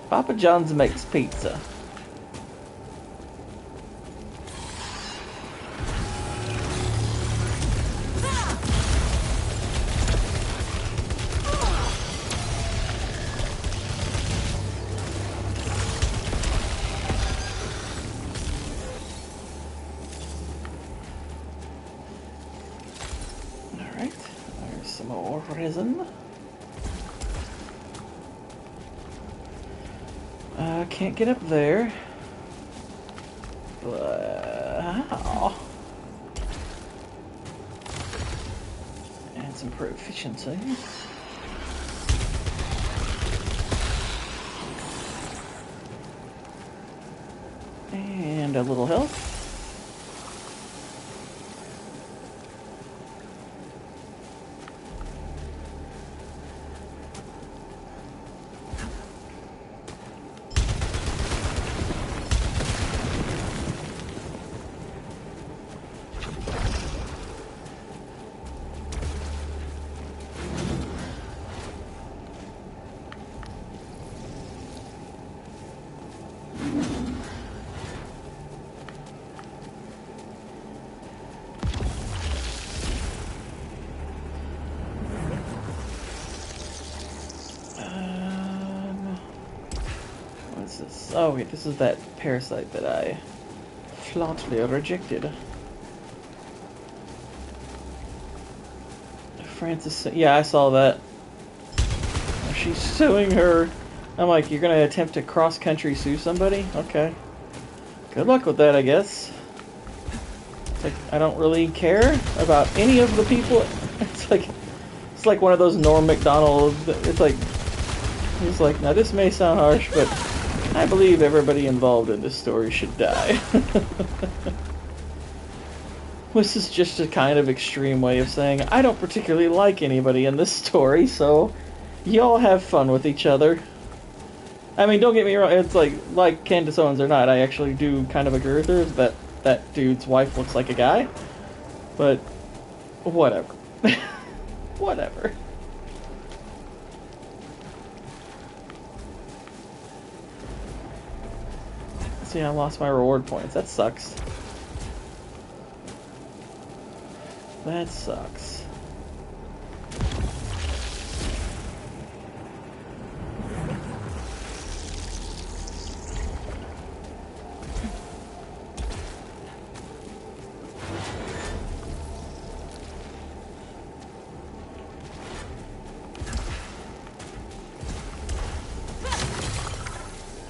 Papa John's makes pizza. Alright, there's some more resin. Can't get up there. Ow. And some proficiency. And a little health. Oh wait, this is that parasite that I flatly rejected. Francis, yeah, I saw that. She's suing her. I'm like, you're gonna attempt to cross-country sue somebody? Okay. Good luck with that, I guess. It's like, I don't really care about any of the people. It's like one of those Norm Macdonald. It's like, he's like, now this may sound harsh, but I believe everybody involved in this story should die. This is just a kind of extreme way of saying, I don't particularly like anybody in this story, so y'all have fun with each other. I mean, don't get me wrong, it's like Candace Owens or not, I actually do kind of agree with her that that dude's wife looks like a guy. But, whatever. Whatever. See, I lost my reward points. That sucks. That sucks.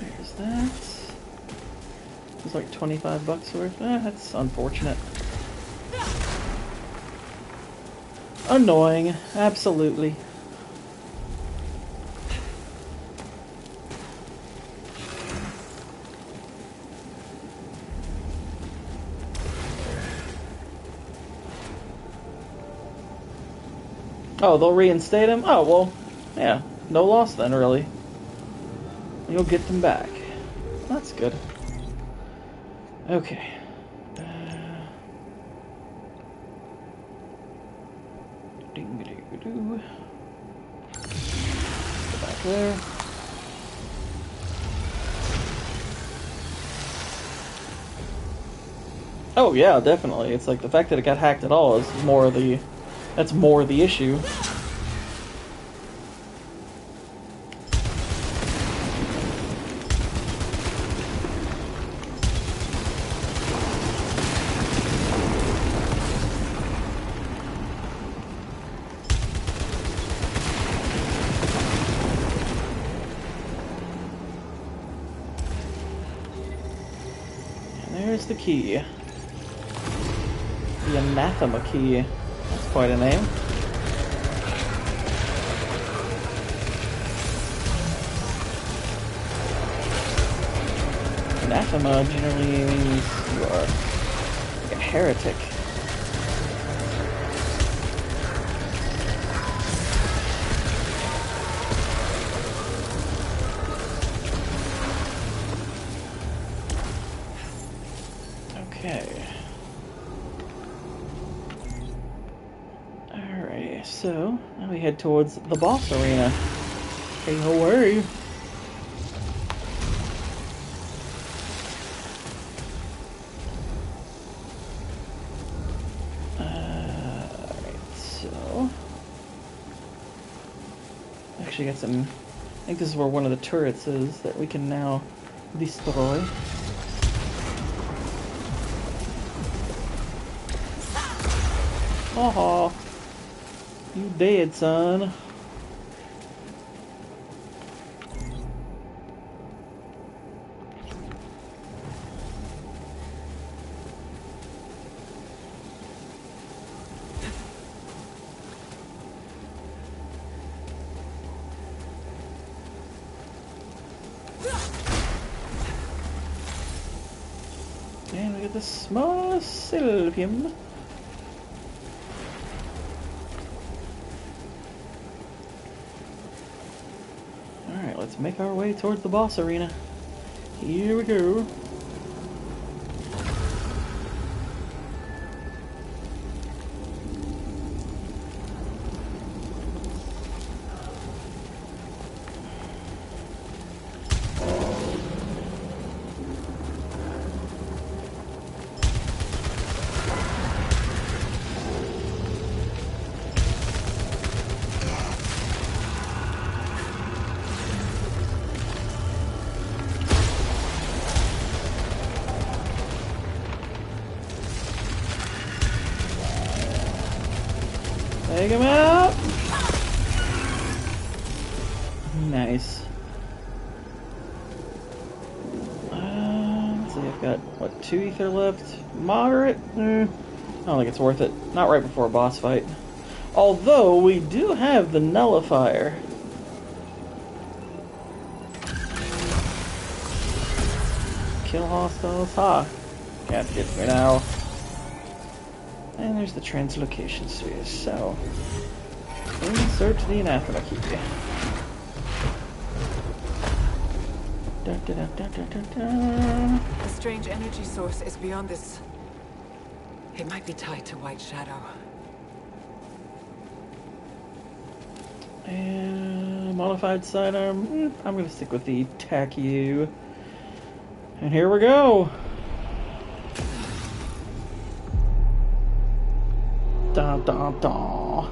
There's that. It's like 25 bucks worth. That's unfortunate. Annoying, absolutely. Oh, they'll reinstate him? Oh, well, yeah, no loss then, really. You'll get them back. That's good. Okay. Ding-a-ding-a-doo. Go back there. Oh yeah, definitely. It's like the fact that it got hacked at all is more the... That's more the issue. There's the key. The Anathema key. That's quite a name. Anathema generally means you are like a heretic. head towards the boss arena. Hey, away! Alright, so... Actually got some... I think this is where one of the turrets is that we can now destroy. Oh, you dead, son. And we get the small Sylvium. Alright, let's make our way towards the boss arena. Here we go. Take him out! Nice. Let's see, I've got, what, 2 ether left? Moderate? I don't think it's worth it. Not right before a boss fight. Although, we do have the nullifier. Kill hostiles. Ha! Can't get me now. And there's the translocation sphere, so... insert the anathema key. A strange energy source is beyond this. It might be tied to White Shadow. And modified sidearm. I'm gonna stick with the Tachyu. And here we go! Da da da.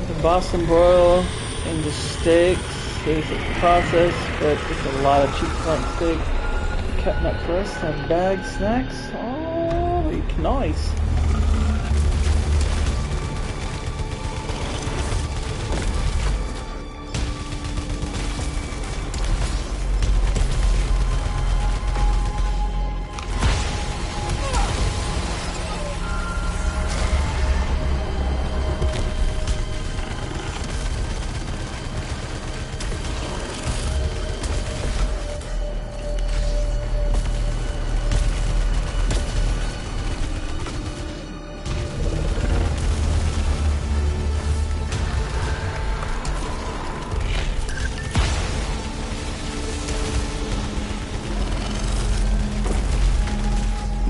The Boston broil into steaks. Here's the process, but just a lot of cheap front steak. Cutting up for us some bag snacks. Oh, nice.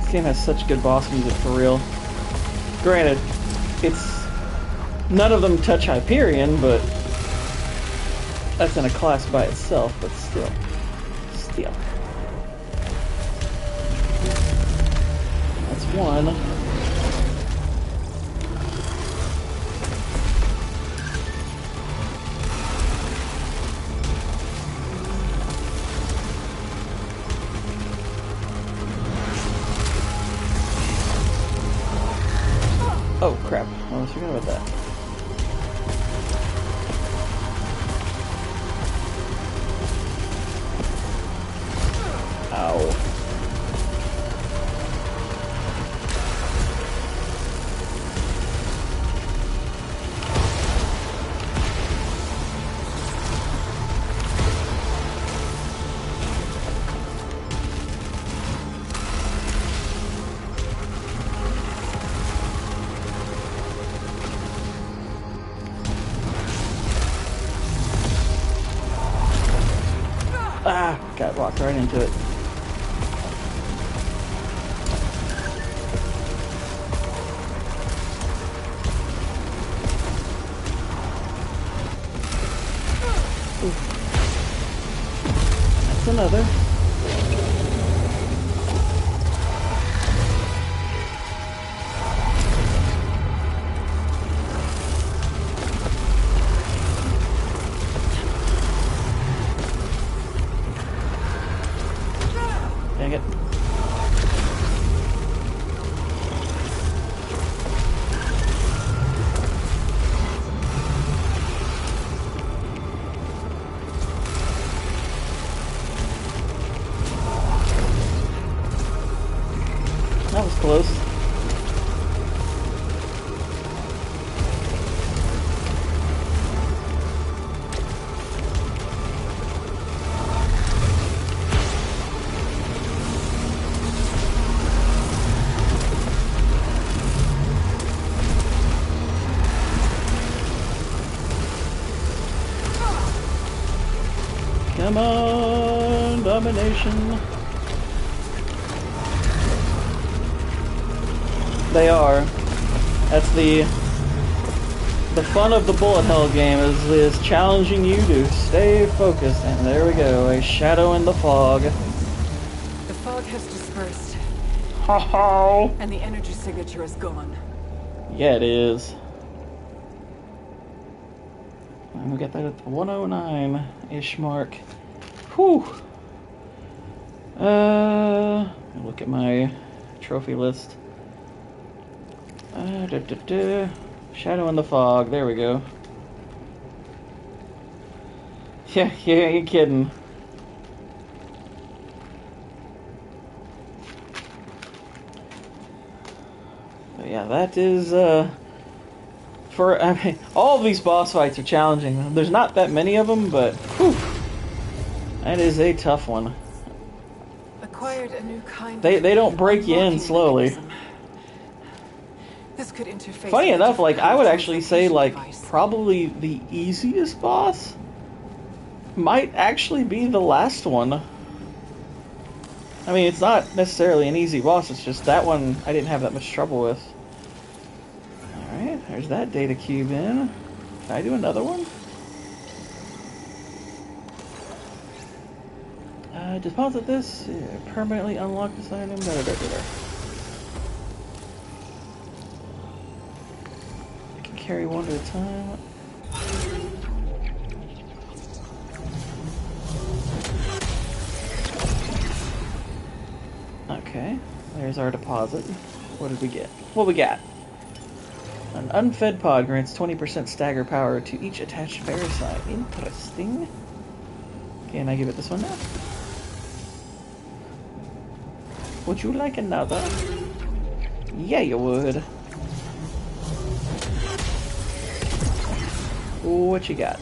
This game has such good boss music for real. Granted, it's none of them touch Hyperion, but that's in a class by itself, but still. That's one. Oh crap, I almost forgot about that. Ow. Ah, got walked right into it. Ooh. That's another. Dang it. That was close. Come on, domination. They are. That's the fun of the bullet hell game is challenging you to stay focused. And there we go, a shadow in the fog. The fog has dispersed. Ha ha! And the energy signature is gone. Yeah, it is. And we got that at the 109-ish mark. Whew. Look at my trophy list. Shadow in the fog. There we go. Yeah, you're kidding. But yeah, that is I mean, all of these boss fights are challenging. There's not that many of them, but whew, that is a tough one. Acquired a new kind. They don't break you in slowly. Mechanism. This could interface. Funny enough, like I would actually say like probably the easiest boss might actually be the last one. I mean, it's not necessarily an easy boss, it's just that one I didn't have that much trouble with. Alright, there's that data cube in. Can I do another one? Deposit this. Permanently unlock this item. I can carry one at a time. Okay, there's our deposit. What did we get? What we got? An unfed pod grants 20% stagger power to each attached parasite. Interesting. Can I give it this one now? Would you like another? Yeah, you would. What you got?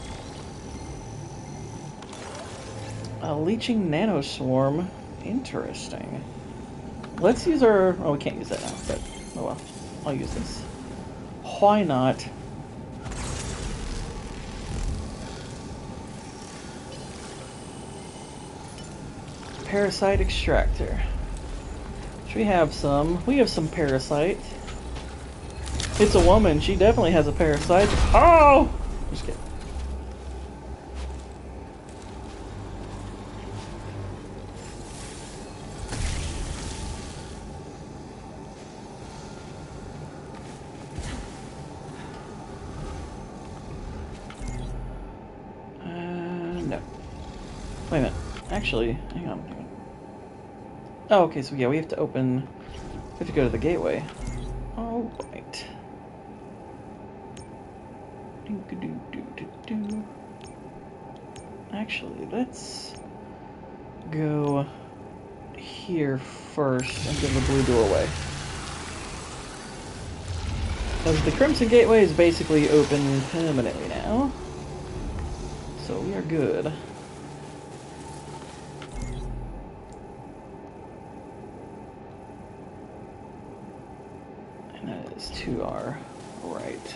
A leeching nanoswarm. Interesting. Let's use our... Oh, we can't use that now, but... Oh well. I'll use this. Why not? Parasite extractor. Which we have some. We have some parasite. It's a woman. She definitely has a parasite. Oh! Just kidding. No. Wait a minute. Actually, hang on. Oh, okay, so yeah, we have to open... We have to go to the gateway. Alright. Actually, let's go here first and give the blue door away. Because the Crimson Gateway is basically open permanently now. So we are good. And that is to our right.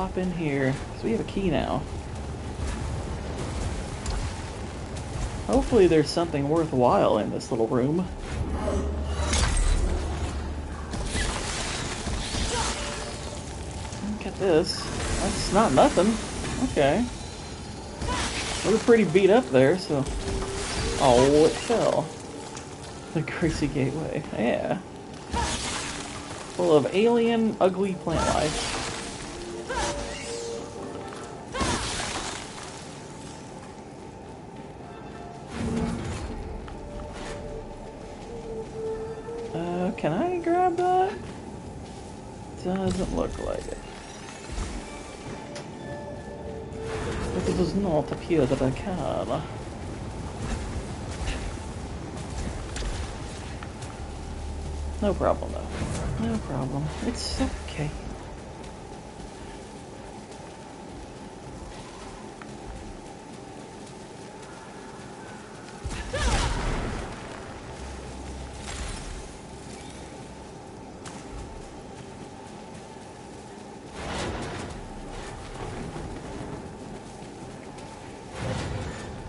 pop in here, because we have a key now. Hopefully there's something worthwhile in this little room. Look at this. That's not nothing. Okay. We were pretty beat up there, so... Oh, it fell. The Greasy Gateway. Yeah. Full of alien, ugly plant life. Can I grab that? Doesn't look like it. It does not appear that I can. No problem though. No problem. It's okay.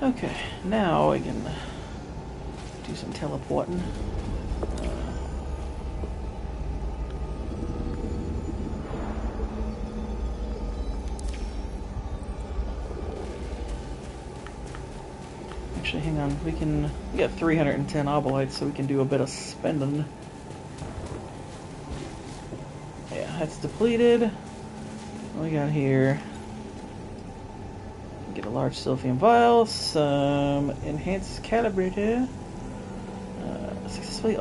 Okay, now I can do some teleporting. Actually, hang on. We got 310 obolites, so we can do a bit of spending. Yeah, that's depleted. What we got here? Get a large Sylphium vial, some enhanced calibrator, successful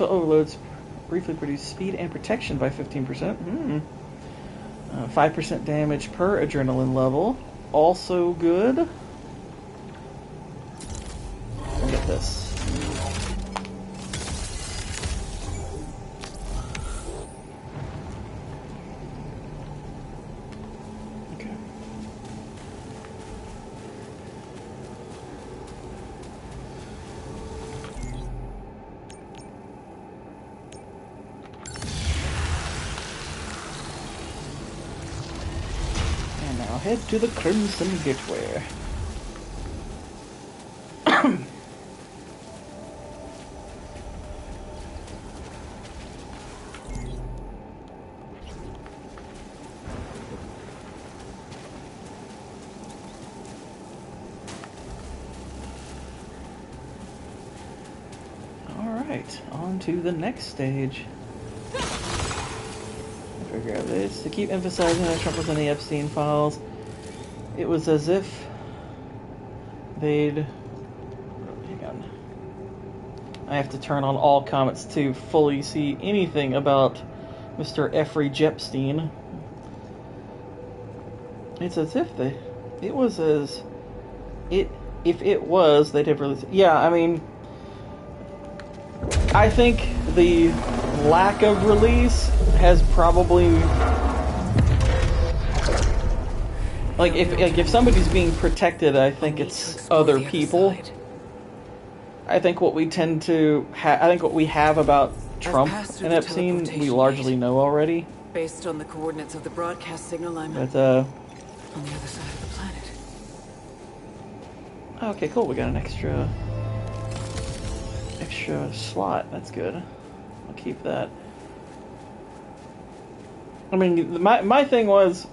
overloads briefly produce speed and protection by 15%. 5% damage per adrenaline level, also good. Look at this. Head to the Crimson Gateway. Alright, on to the next stage. If I grab this, to keep emphasizing that Trump was in the Epstein files, it was as if they'd... Hang on. I have to turn on all comments to fully see anything about Mr. Effrey Jepstein. It's as if they... It was as... If it was, they'd have released... Yeah, I mean... I think the lack of release has probably... Like if somebody's being protected, I think it's other people. I think what we tend to I think what we have about Trump and Epstein, we largely know already. Based on the coordinates of the broadcast signal, I'm but, on the other side of the planet. Okay, cool. We got an extra slot. That's good. I'll keep that. I mean, my thing was,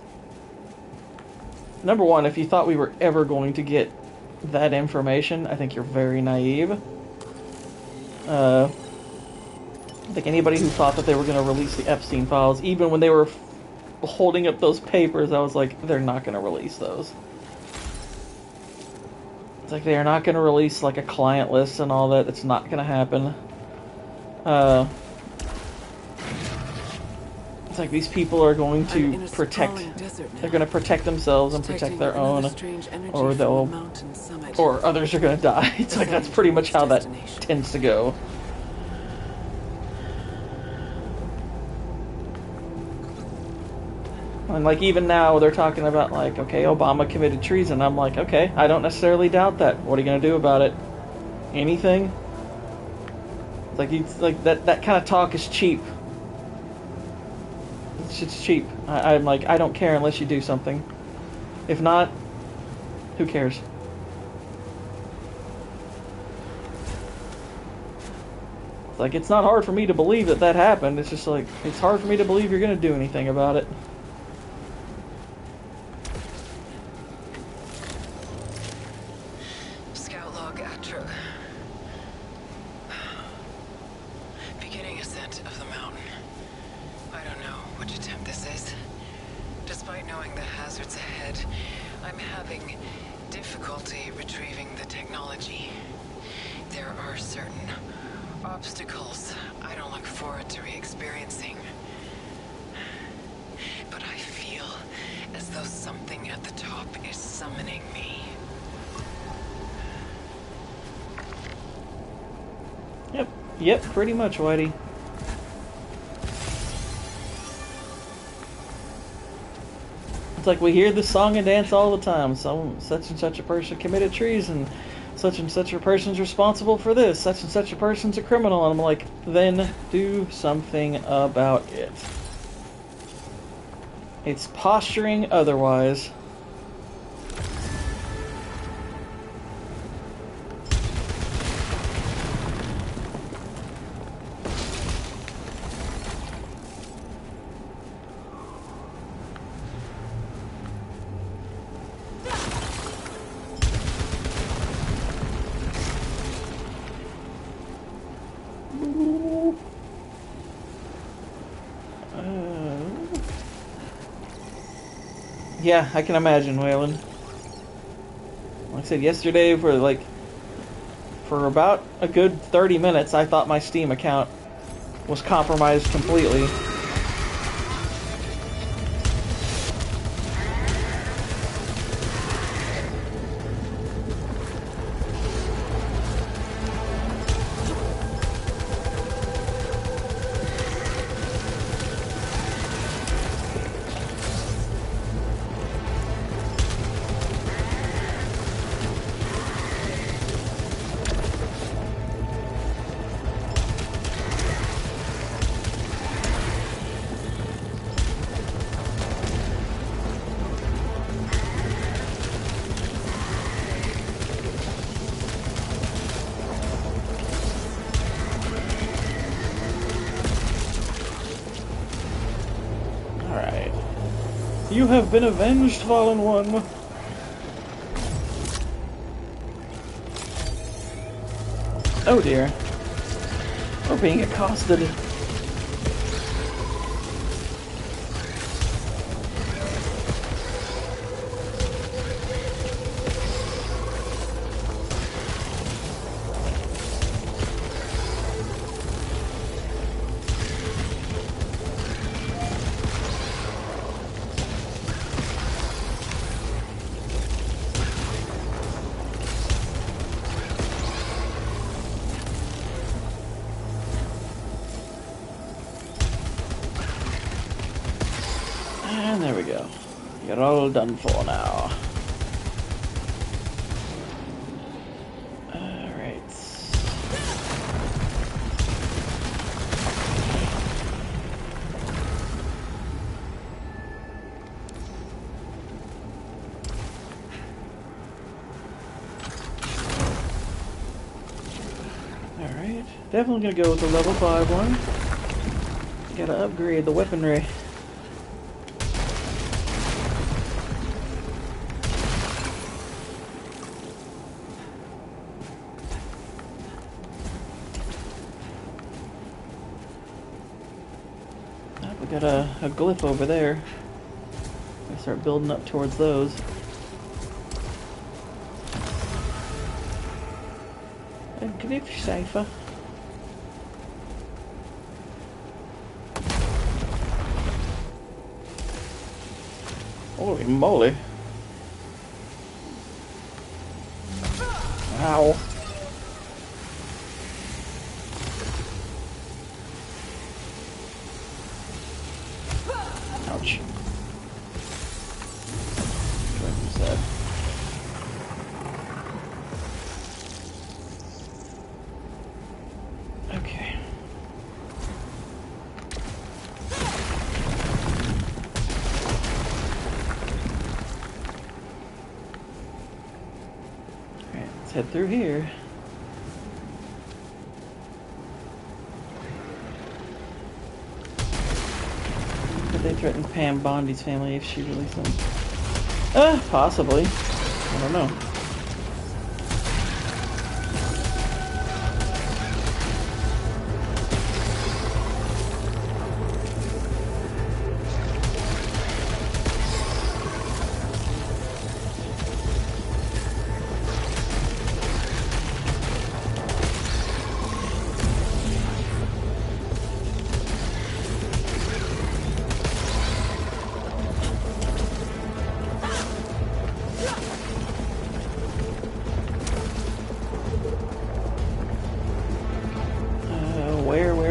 number one, if you thought we were ever going to get that information, I think you're very naive. I think anybody who thought that they were going to release the Epstein files, even when they were holding up those papers, I was like, they're not going to release those. It's like they're not going to release like a client list and all that. It's not going to happen. It's like these people are going to protect. They're going to protect themselves and protect their own, or or others are going to die. It's like that's pretty much how that tends to go. And like even now they're talking about like, okay, Obama committed treason. I'm like, okay, I don't necessarily doubt that. What are you going to do about it? Anything? It's like that kind of talk is cheap. Shit's cheap. I'm like, I don't care unless you do something. If not, who cares? Like, it's not hard for me to believe that that happened. It's just like, it's hard for me to believe you're gonna do anything about it. Scout log Atro. Beginning ascent of the mountain. I don't know which attempt this is. Despite knowing the hazards ahead, I'm having difficulty retrieving the technology. There are certain obstacles I don't look forward to re-experiencing. But I feel as though something at the top is summoning me. Yep, pretty much, Whitey. It's like we hear this song and dance all the time. Such and such a person committed treason. Such and such a person's responsible for this. Such and such a person's a criminal. And I'm like, then do something about it. It's posturing otherwise. Yeah, I can imagine, Waylon. Like I said yesterday, for about a good 30 minutes, I thought my Steam account was compromised completely. You have been avenged, Fallen One. Oh dear. We're being accosted. And there we go. You're all done for now. Alright. Alright. Definitely gonna go with the level 5 one. Gotta upgrade the weaponry. We got a glyph over there. Gonna start building up towards those. A glyph cipher. Holy moly. Ow. Ouch. What was that? Okay. head through here. Could they threaten Pam Bondi's family if she released them? Possibly. I don't know.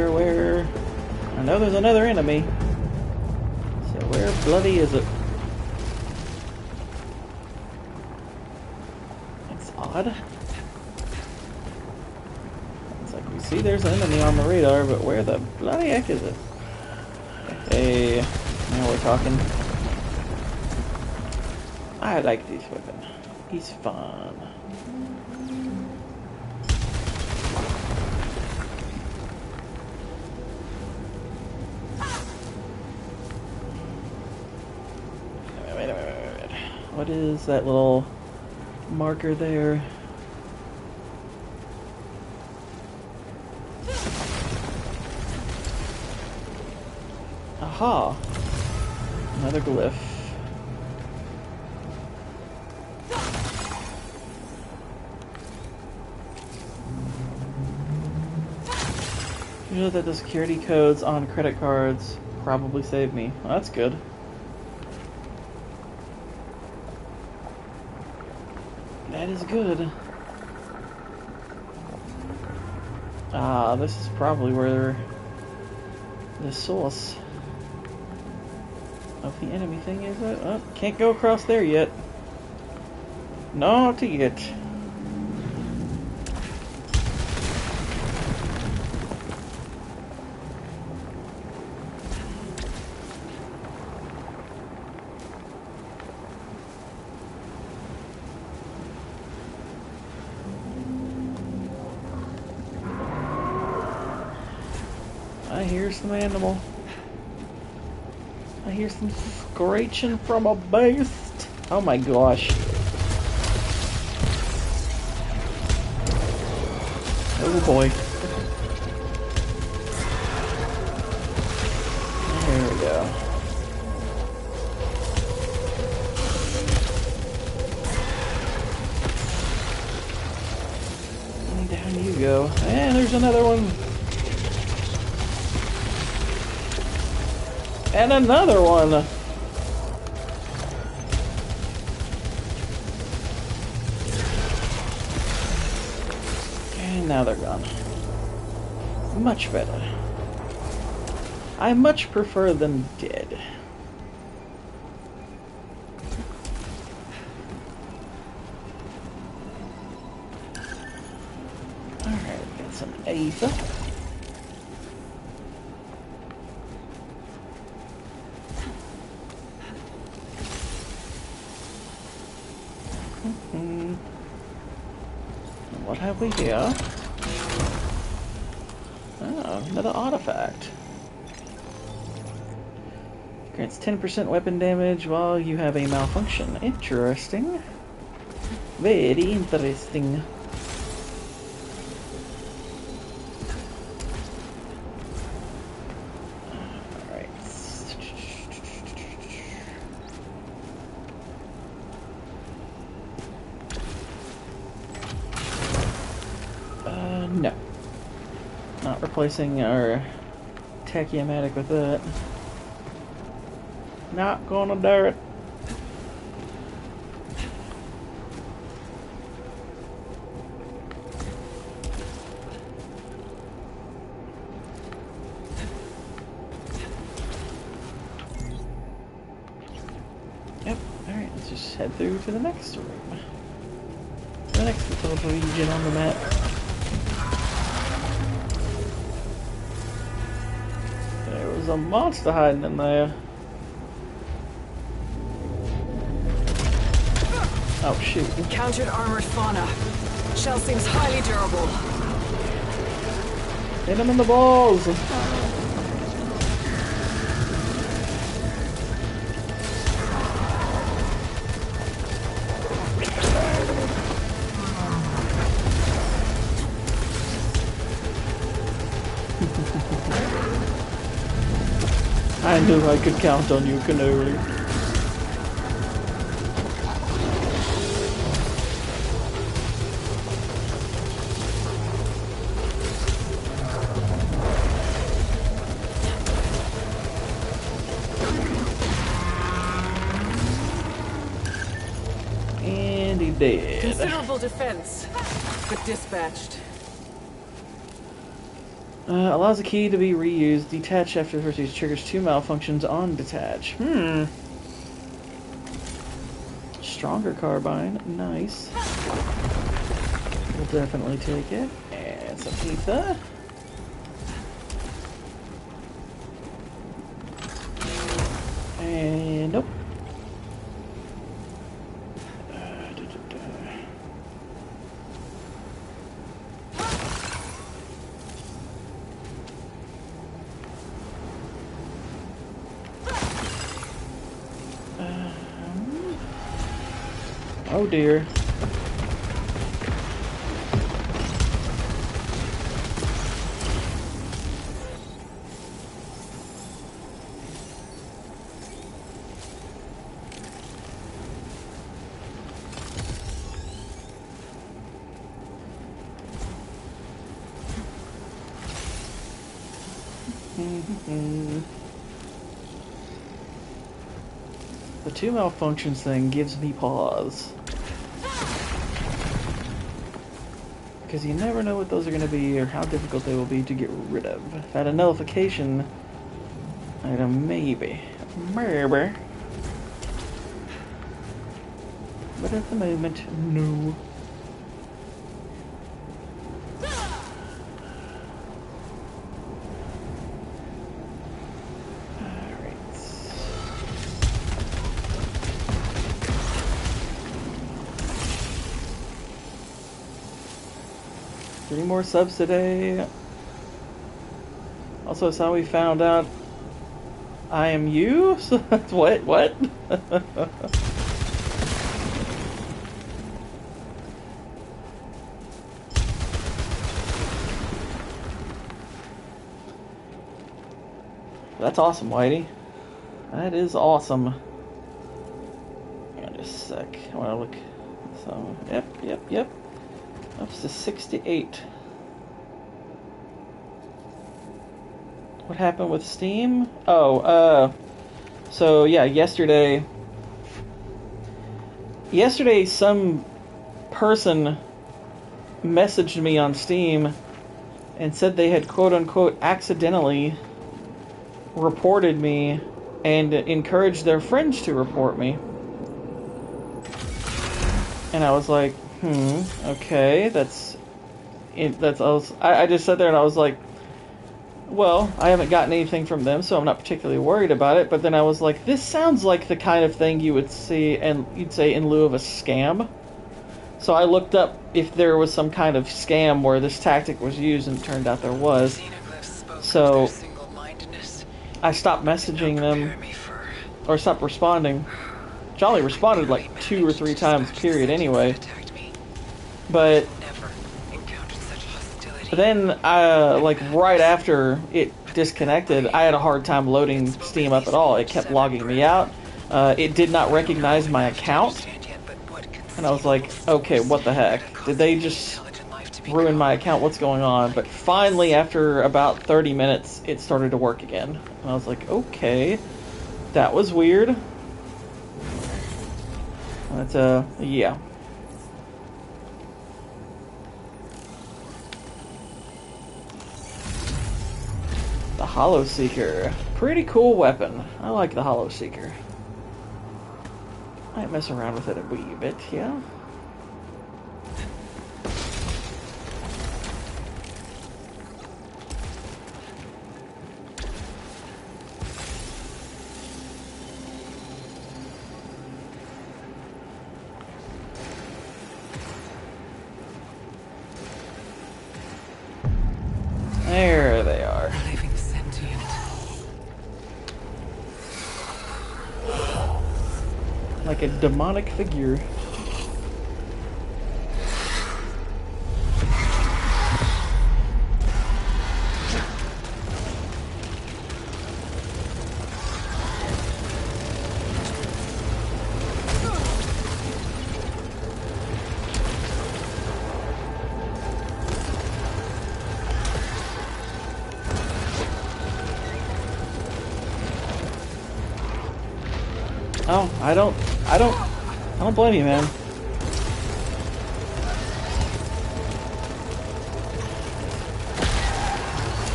Where? I know there's another enemy. So where bloody is it? It's odd. It's like we see there's an enemy on the radar, but where the bloody heck is it? Hey, now we're talking. I like this weapon. He's fun. Wait. What is that little marker there? Aha! Another glyph. You know that the security codes on credit cards probably saved me. Well, that's good. That is good. Ah, this is probably where the source of the enemy thing is. Oh, can't go across there yet. Not yet. I hear some animal. I hear some screeching from a beast. Oh my gosh. Oh boy. There we go. And down you go. And there's another one. And another one! And now they're gone. Much better. I much prefer them dead. Alright, got some Aether. What have we here? Oh, another artifact. Grants 10% weapon damage while you have a malfunction. Interesting. Very interesting. No. Not replacing our tachyomatic with that. Not gonna do it. Yep, alright, let's just head through to the next room. The next little region on the map. There's a monster hiding in there. Oh shoot. Encountered armored fauna. Shell seems highly durable. Hit him in the balls! I knew I could count on you, Canary. And he dead. Considerable defense, but dispatched. Allows the key to be reused. Detach after the first use triggers 2 malfunctions on detach. Stronger carbine. Nice. We'll definitely take it. And some pizza. And nope. Oh dear. The 2 malfunctions thing gives me pause. Because you never know what those are going to be or how difficult they will be to get rid of. If I had a nullification item, maybe. Maybe. But at the moment, no. Alright. 3 more subs today. Also, that's how we found out I am you? What? What? That's awesome, Whitey. That is awesome. Hang on just a sec. I want to look. So, yep. Up to 68. What happened with Steam? Oh, so yeah, yesterday some person messaged me on Steam and said they had quote-unquote accidentally reported me and encouraged their friends to report me. And I was like, okay, I just sat there and I was like, well, I haven't gotten anything from them, so I'm not particularly worried about it. But then I was like, this sounds like the kind of thing you would see and you'd say in lieu of a scam. So I looked up if there was some kind of scam where this tactic was used, and it turned out there was. So I stopped messaging them, or stopped responding. Jolly responded like 2 or 3 times, period, anyway. But then, like, right after it disconnected, I had a hard time loading Steam up at all. It kept logging me out. It did not recognize my account. And I was like, okay, what the heck? Did they just ruin my account? What's going on? But finally, after about 30 minutes, it started to work again. And I was like, okay, that was weird. But, yeah. The Hollow Seeker. Pretty cool weapon. I like the Hollow Seeker. Might mess around with it a wee bit, yeah. There they are. A living sentient. Like a demonic figure. Oh, I don't blame you, man.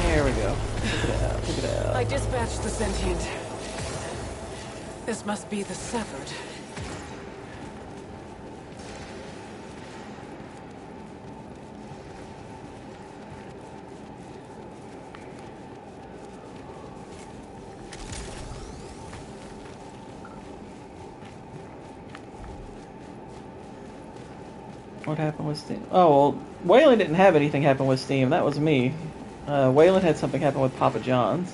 There we go. Pick it out, pick it out. I dispatched the sentient. This must be the severed. What happened with Steam? Oh, well, Waylon didn't have anything happen with Steam. That was me. Waylon had something happen with Papa John's.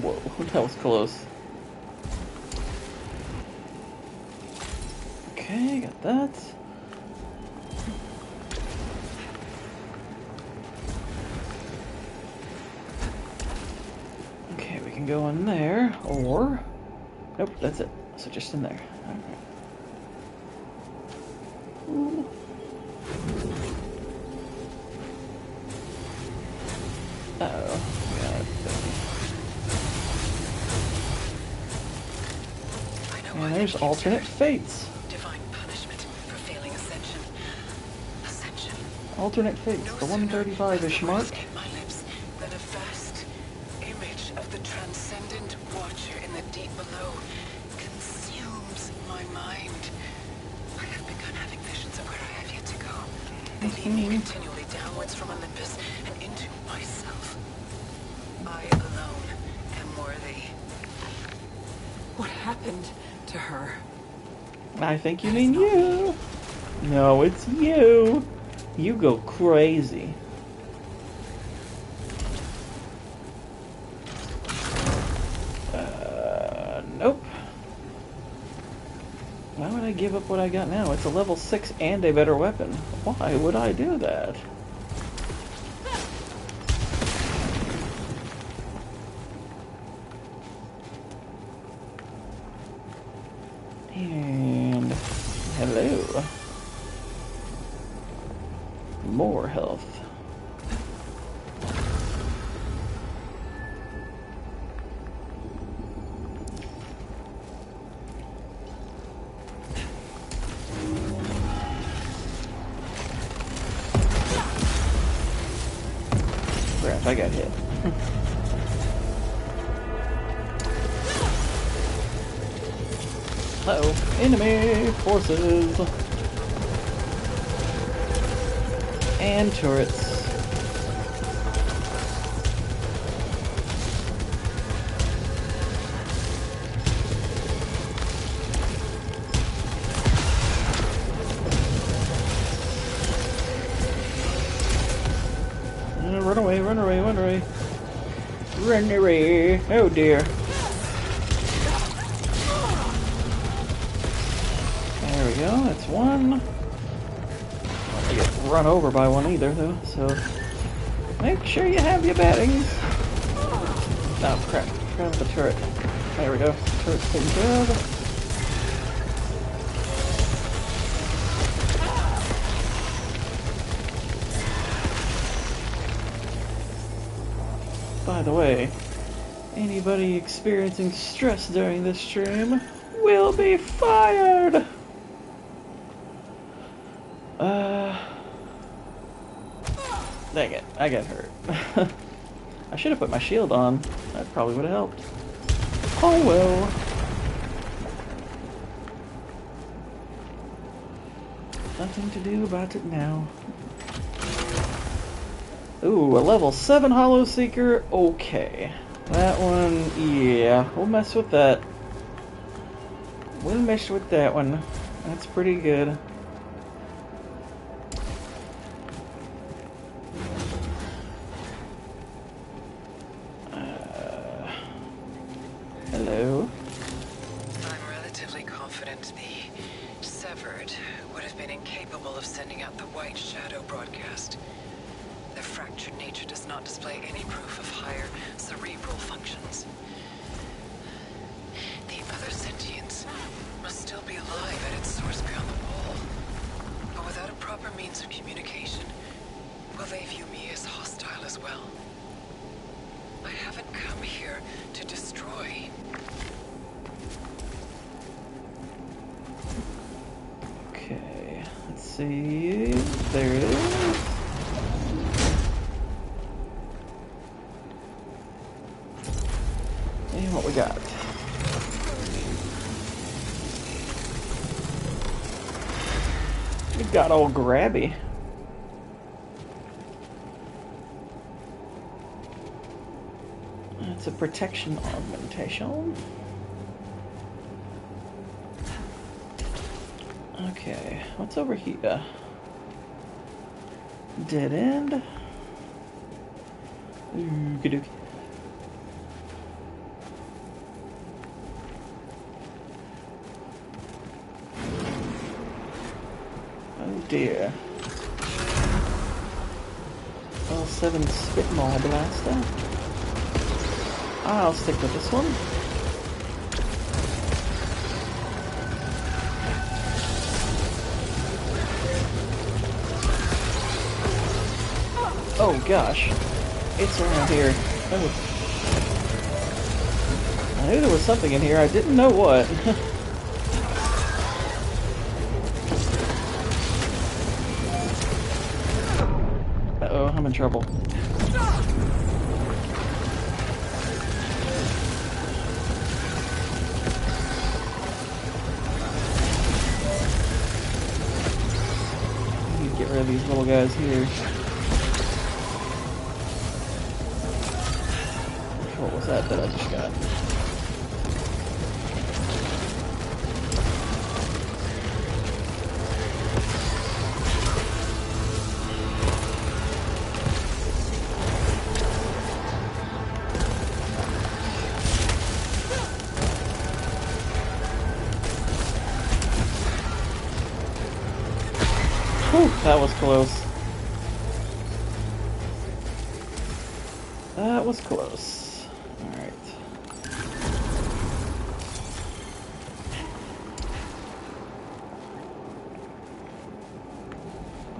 Whoa, that was close. Okay, got that. Okay, we can go in there, or... Nope, that's it. So just in there. Alright. Ooh. Uh-oh. And there's alternate fates. Divine punishment for failing ascension. Ascension. Alternate fates, the 135-ish mark. My lips, then a vast image of the transcendent watcher in the deep below consumes my mind. I have begun having visions of where I have yet to go. They lead me continually downwards from Olympus and into myself. I alone am worthy. What happened to her? I think you mean you. No, it's you. You go crazy. Nope. Why would I give up what I got now? It's a level 6 and a better weapon. Why would I do that? And hello. More health. Crap, I got hit. Uh-oh, enemy forces and turrets. Run away, run away, run away. Run away. Oh dear. There we go, that's one. I don't want to get run over by one either, though, so make sure you have your beddings. Oh, crap. Grab the turret. There we go. Turret's taken care of. By the way, anybody experiencing stress during this stream will be fired! Dang it, I got hurt. I should have put my shield on. That probably would have helped. Oh well. Nothing to do about it now. Ooh, a level 7 Hollow Seeker. Okay. That one, yeah. We'll mess with that. We'll mess with that one. That's pretty good. Hello. I'm relatively confident the Severed would have been incapable of sending out the White Shadow broadcast. Their fractured nature does not display any proof of higher cerebral functions. The other sentience must still be alive at its source beyond the wall. But without a proper means of communication, will they view me as hostile as well? I haven't come here to destroy. Okay, let's see. There it is. And what we got? We got all grabby. It's a protection augmentation. Okay, what's over here? Dead end. Ooh-gadookie. Oh dear. L7 Spitball Blaster. I'll stick with this one. Oh gosh, it's around here. Oh. I knew there was something in here, I didn't know what. Uh-oh, I'm in trouble. I need to get rid of these little guys here. What was that I just got? Whew, that was close. That was close. Alright.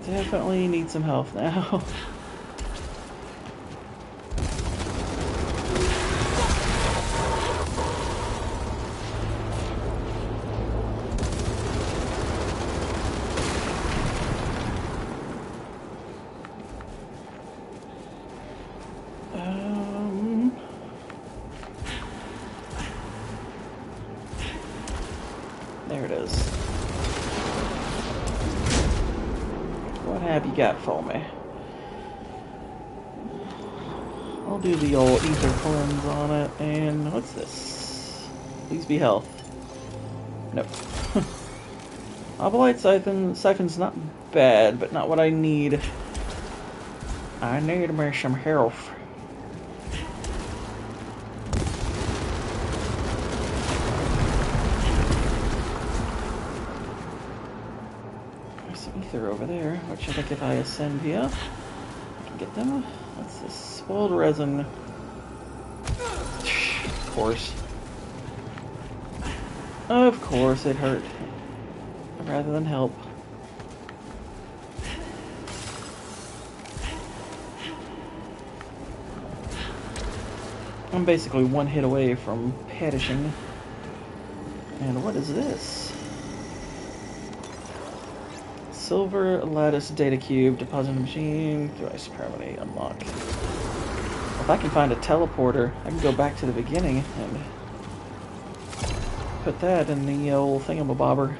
Definitely need some health now. There it is. What have you got for me? I'll do the old ether cleanse on it, and what's this? Please be health. Nope. Obolite siphon's not bad, but not what I need. I need me some health. There's some ether over there, which I think if I ascend here, I can get them. What's this? Spoiled resin. Of course. Of course it hurt. Rather than help. I'm basically one hit away from perishing. And what is this? Silver lattice data cube, deposit machine, device permanently unlock. If I can find a teleporter, I can go back to the beginning and put that in the old thingamabobber.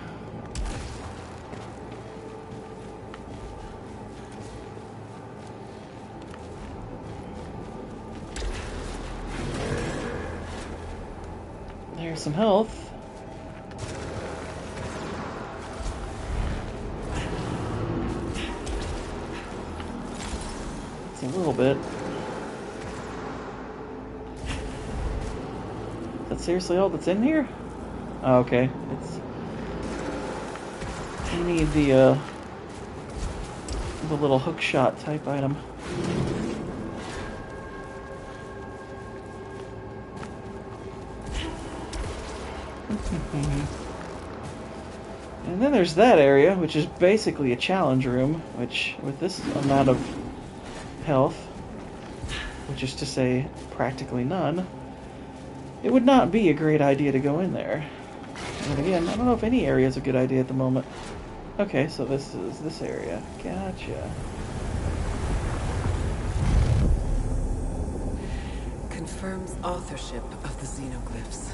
There's some health. It's a little bit. Is that seriously all that's in here? Oh, okay. It's. I need the little hook shot type item. And then there's that area, which is basically a challenge room, which, with this amount of health, which is to say, practically none, it would not be a great idea to go in there. And again, I don't know if any area is a good idea at the moment. Okay, so this is this area. Gotcha. Confirms authorship of the xenoglyphs.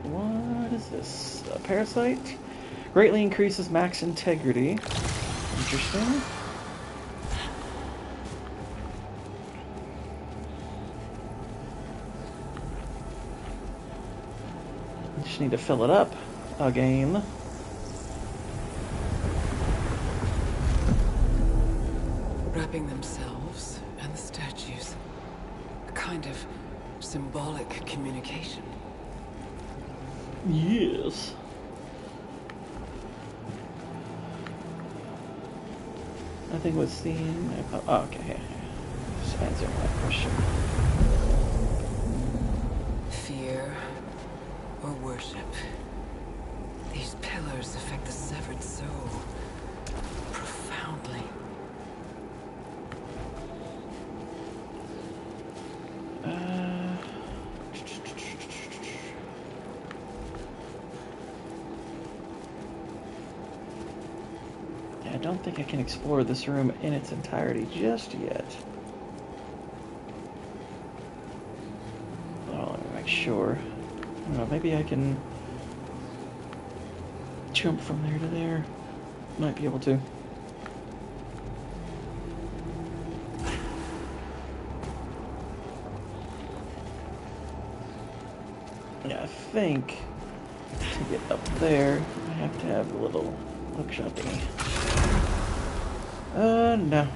What is this? A parasite? Greatly increases max integrity. Interesting. Just need to fill it up again. Wrapping themselves and the statues. A kind of symbolic communication. Yes. I think what's seen. Oh, okay. Just answering that question. Fear or worship. These pillars affect the severed soul profoundly. I don't think I can explore this room in its entirety just yet. Well, let me make sure. I don't know, maybe I can jump from there to there. Might be able to. Yeah, I think to get up there, I have to have a little hookshot thingy. No.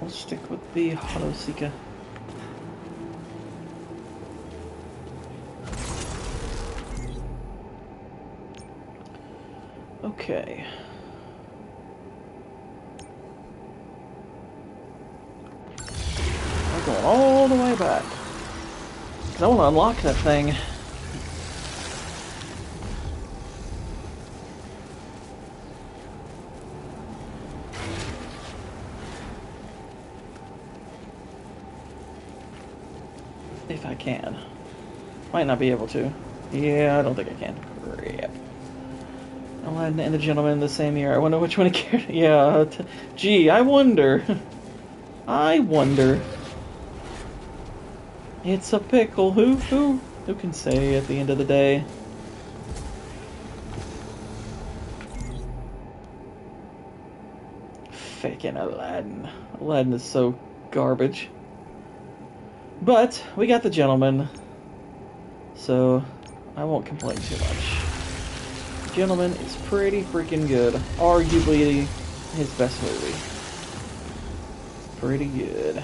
We'll stick with the Hollow Seeker. Okay. I'm going all the way back. 'Cause I want to unlock that thing. If I can. Might not be able to. Yeah, I don't think I can. Crap. Aladdin and the Gentleman in the same year. I wonder which one I cared. Yeah, gee, I wonder. I wonder. It's a pickle. Who can say at the end of the day? Faking Aladdin. Aladdin is so garbage. But we got the Gentleman, so I won't complain too much. Gentleman is pretty freaking good. Arguably his best movie. Pretty good.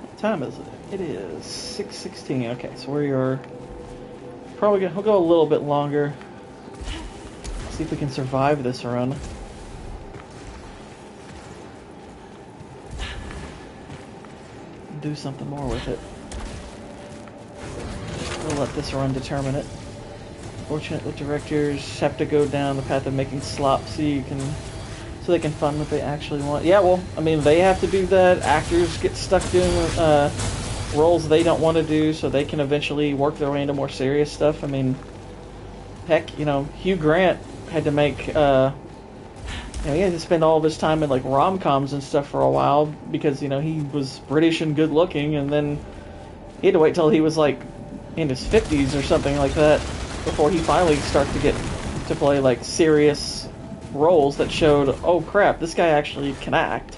What time is it? It is 6:16. Okay, so we are probably gonna. We'll go a little bit longer. See if we can survive this run. Do something more with it. We'll let this run determine it. Fortunately, directors have to go down the path of making slop so they can fund what they actually want. Yeah, well, I mean, they have to do that. Actors get stuck doing roles they don't want to do so they can eventually work their way into more serious stuff. I mean, heck, you know, Hugh Grant had to make You know, he had to spend all of his time in like rom-coms and stuff for a while because, you know, he was British and good looking, and then he had to wait till he was like in his 50s or something like that before he finally started to get to play like serious roles that showed, oh crap, this guy actually can act.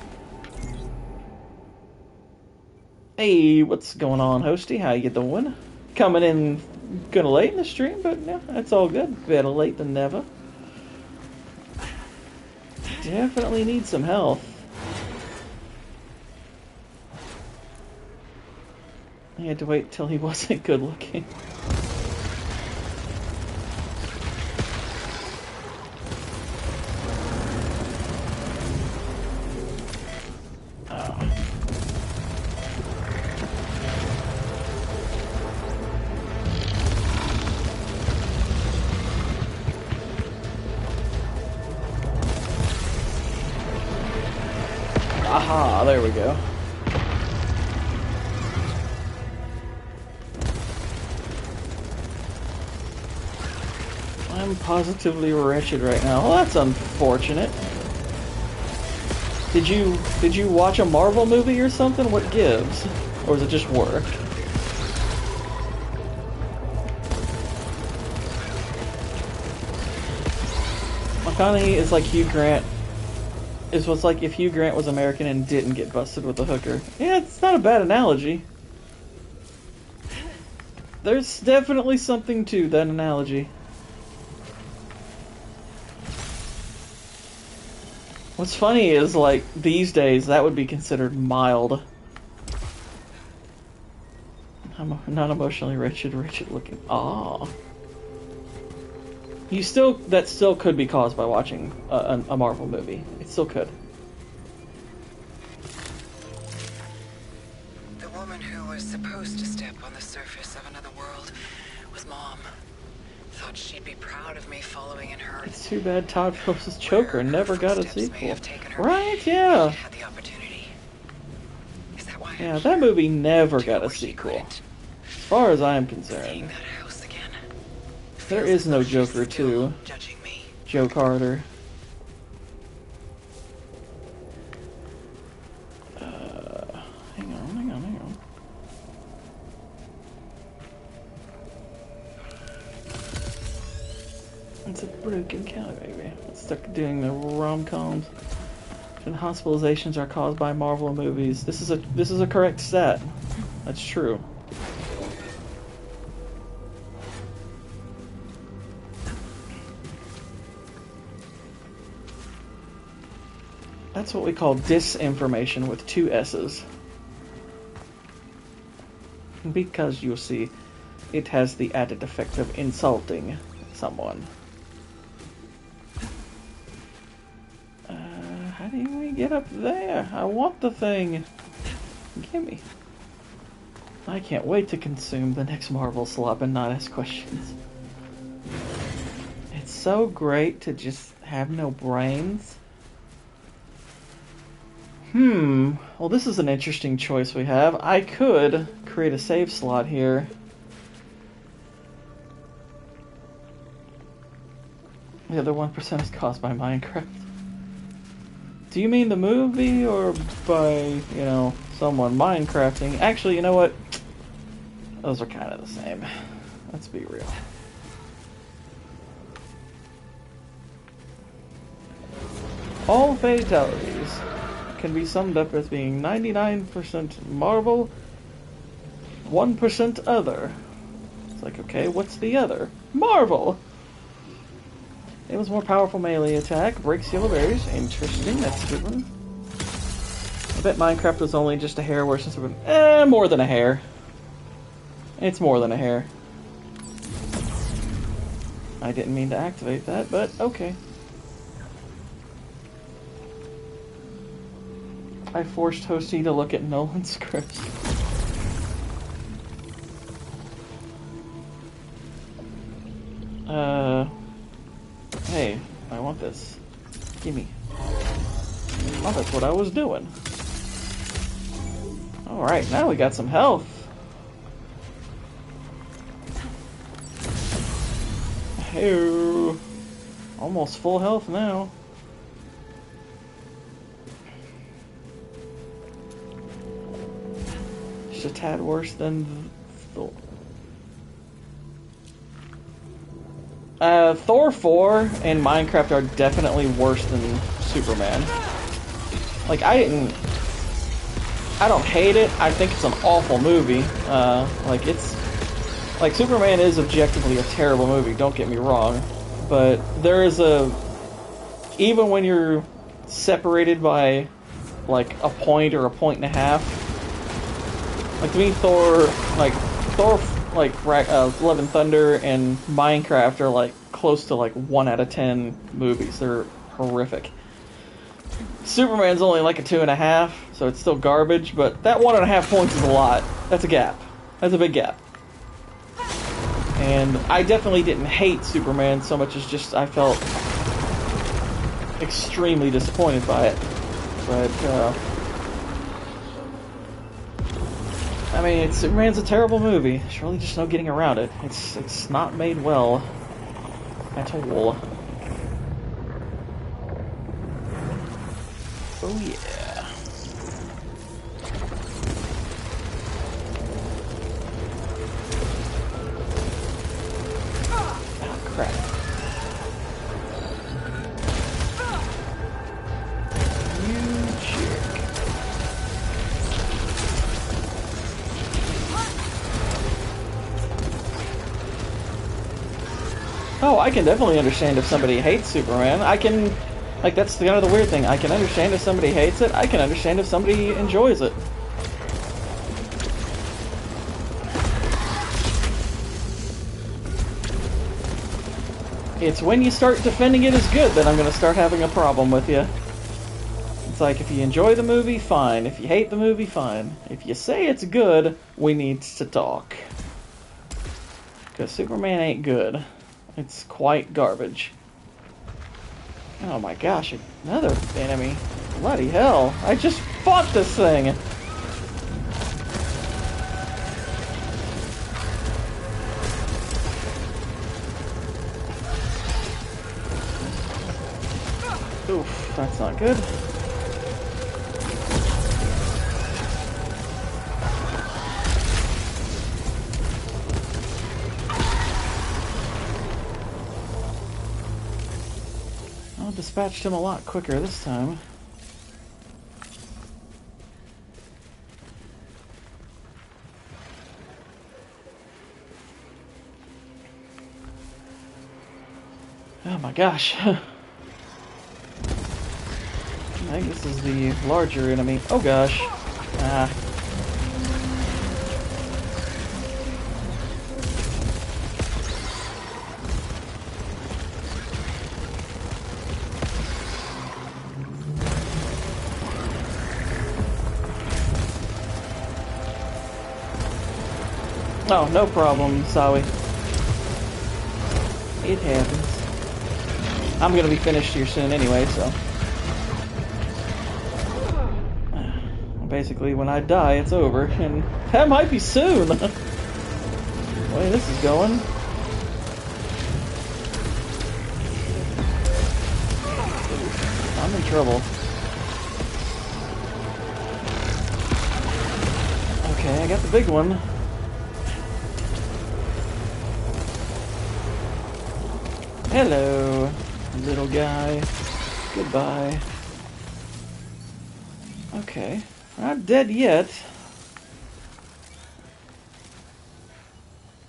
Hey, what's going on, Hosty? How you doing? Coming in kinda late in the stream, but yeah, that's all good. Better late than never. Definitely need some health. I had to wait till he wasn't good looking. Aha, there we go. I'm positively wretched right now. Well, that's unfortunate. Did you watch a Marvel movie or something? What gives? Or is it just work? McConaughey is like Hugh Grant. Is what's like if Hugh Grant was American and didn't get busted with a hooker. Yeah, it's not a bad analogy. There's definitely something to that analogy. What's funny is, like, these days, that would be considered mild. I'm not emotionally wretched looking. Ah. That still could be caused by watching a Marvel movie. It still could. The woman who was supposed to step on the surface of another world was Mom. Thought she'd be proud of me following in her. It's too bad Todd Phillips' Joker never got a sequel. Right? Yeah. Had the opportunity. Is that why? Yeah, that movie never got a sequel. As far as I'm concerned. There is no Joker 2. Joe Carter. Hang on. It's a broken cow, baby. It's stuck doing the rom-coms. And hospitalizations are caused by Marvel movies. This is a correct stat. That's true. That's what we call disinformation with 2 S's. Because, you see, it has the added effect of insulting someone. How do we get up there? I want the thing. Gimme. I can't wait to consume the next Marvel slop and not ask questions. It's so great to just have no brains. Well, this is an interesting choice we have. I could create a save slot here. The other 1% is caused by Minecraft. Do you mean the movie or by, you know, someone Minecrafting? Actually, you know what? Those are kind of the same. Let's be real. All fatalities can be summed up as being 99% Marvel, 1% other. It's like, okay, what's the other? Marvel! It was more powerful melee attack, breaks yellow berries. Interesting, that's a good one. I bet Minecraft was only just a hair worse than more than a hair. It's more than a hair. I didn't mean to activate that, but okay. I forced Hosty to look at Nolan's scripts. Hey, I want this. Gimme. Oh, that's what I was doing. Alright, now we got some health. Hey, almost full health now. a tad worse than Thor. Thor 4 and Minecraft are definitely worse than Superman. Like, I don't hate it. I think it's an awful movie. Like, Superman is objectively a terrible movie, don't get me wrong. But there is even when you're separated by, like, a point or a point and a half, like, to me, Thor, Love and Thunder and Minecraft are, like, close to, like, 1 out of 10 movies. They're horrific. Superman's only, like, a 2.5, so it's still garbage, but that 1.5 points is a lot. That's a gap. That's a big gap. And I definitely didn't hate Superman so much as just I felt extremely disappointed by it. But, I mean, Superman's a terrible movie. There's really just no getting around it. It's not made well at all. Oh yeah. Oh crap. You jerk. Oh, I can definitely understand if somebody hates Superman. Like, that's kind of the weird thing. I can understand if somebody hates it. I can understand if somebody enjoys it. It's when you start defending it as good that I'm going to start having a problem with you. It's like, if you enjoy the movie, fine. If you hate the movie, fine. If you say it's good, we need to talk. Because Superman ain't good. It's quite garbage. Oh my gosh, another enemy. Bloody hell. I just fought this thing! Oof, that's not good. I dispatched him a lot quicker this time. Oh my gosh. I think this is the larger enemy. Oh gosh. Ah. Oh, no problem, Sawi. It happens. I'm gonna be finished here soon anyway, so. Basically, when I die, it's over, and that might be soon! The way this is going. I'm in trouble. Okay, I got the big one. Hello, little guy. Goodbye. Okay, not dead yet.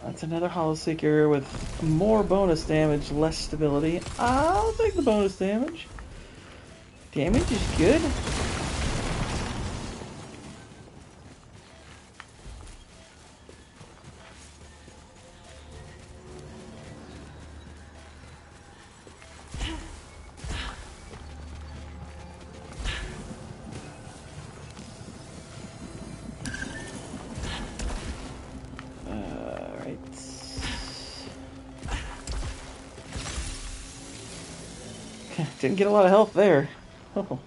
That's another Hollow Seeker with more bonus damage, less stability. I'll take the bonus damage. Damage is good. Didn't get a lot of health there. Oh.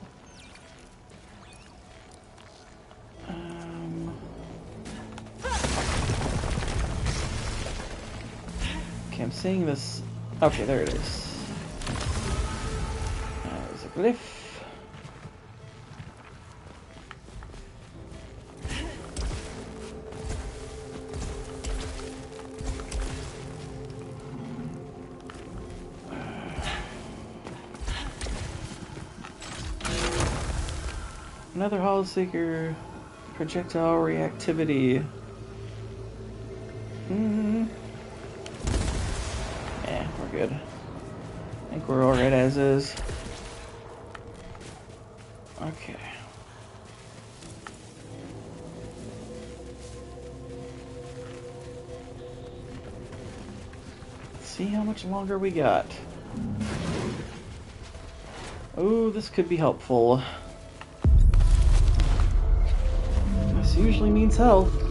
Okay, I'm seeing this. Okay, there it is. There's a glyph. Another Hollow Seeker. Projectile reactivity. Yeah, we're good. I think we're alright as is. Okay. Let's see how much longer we got. Oh, this could be helpful. This usually means health.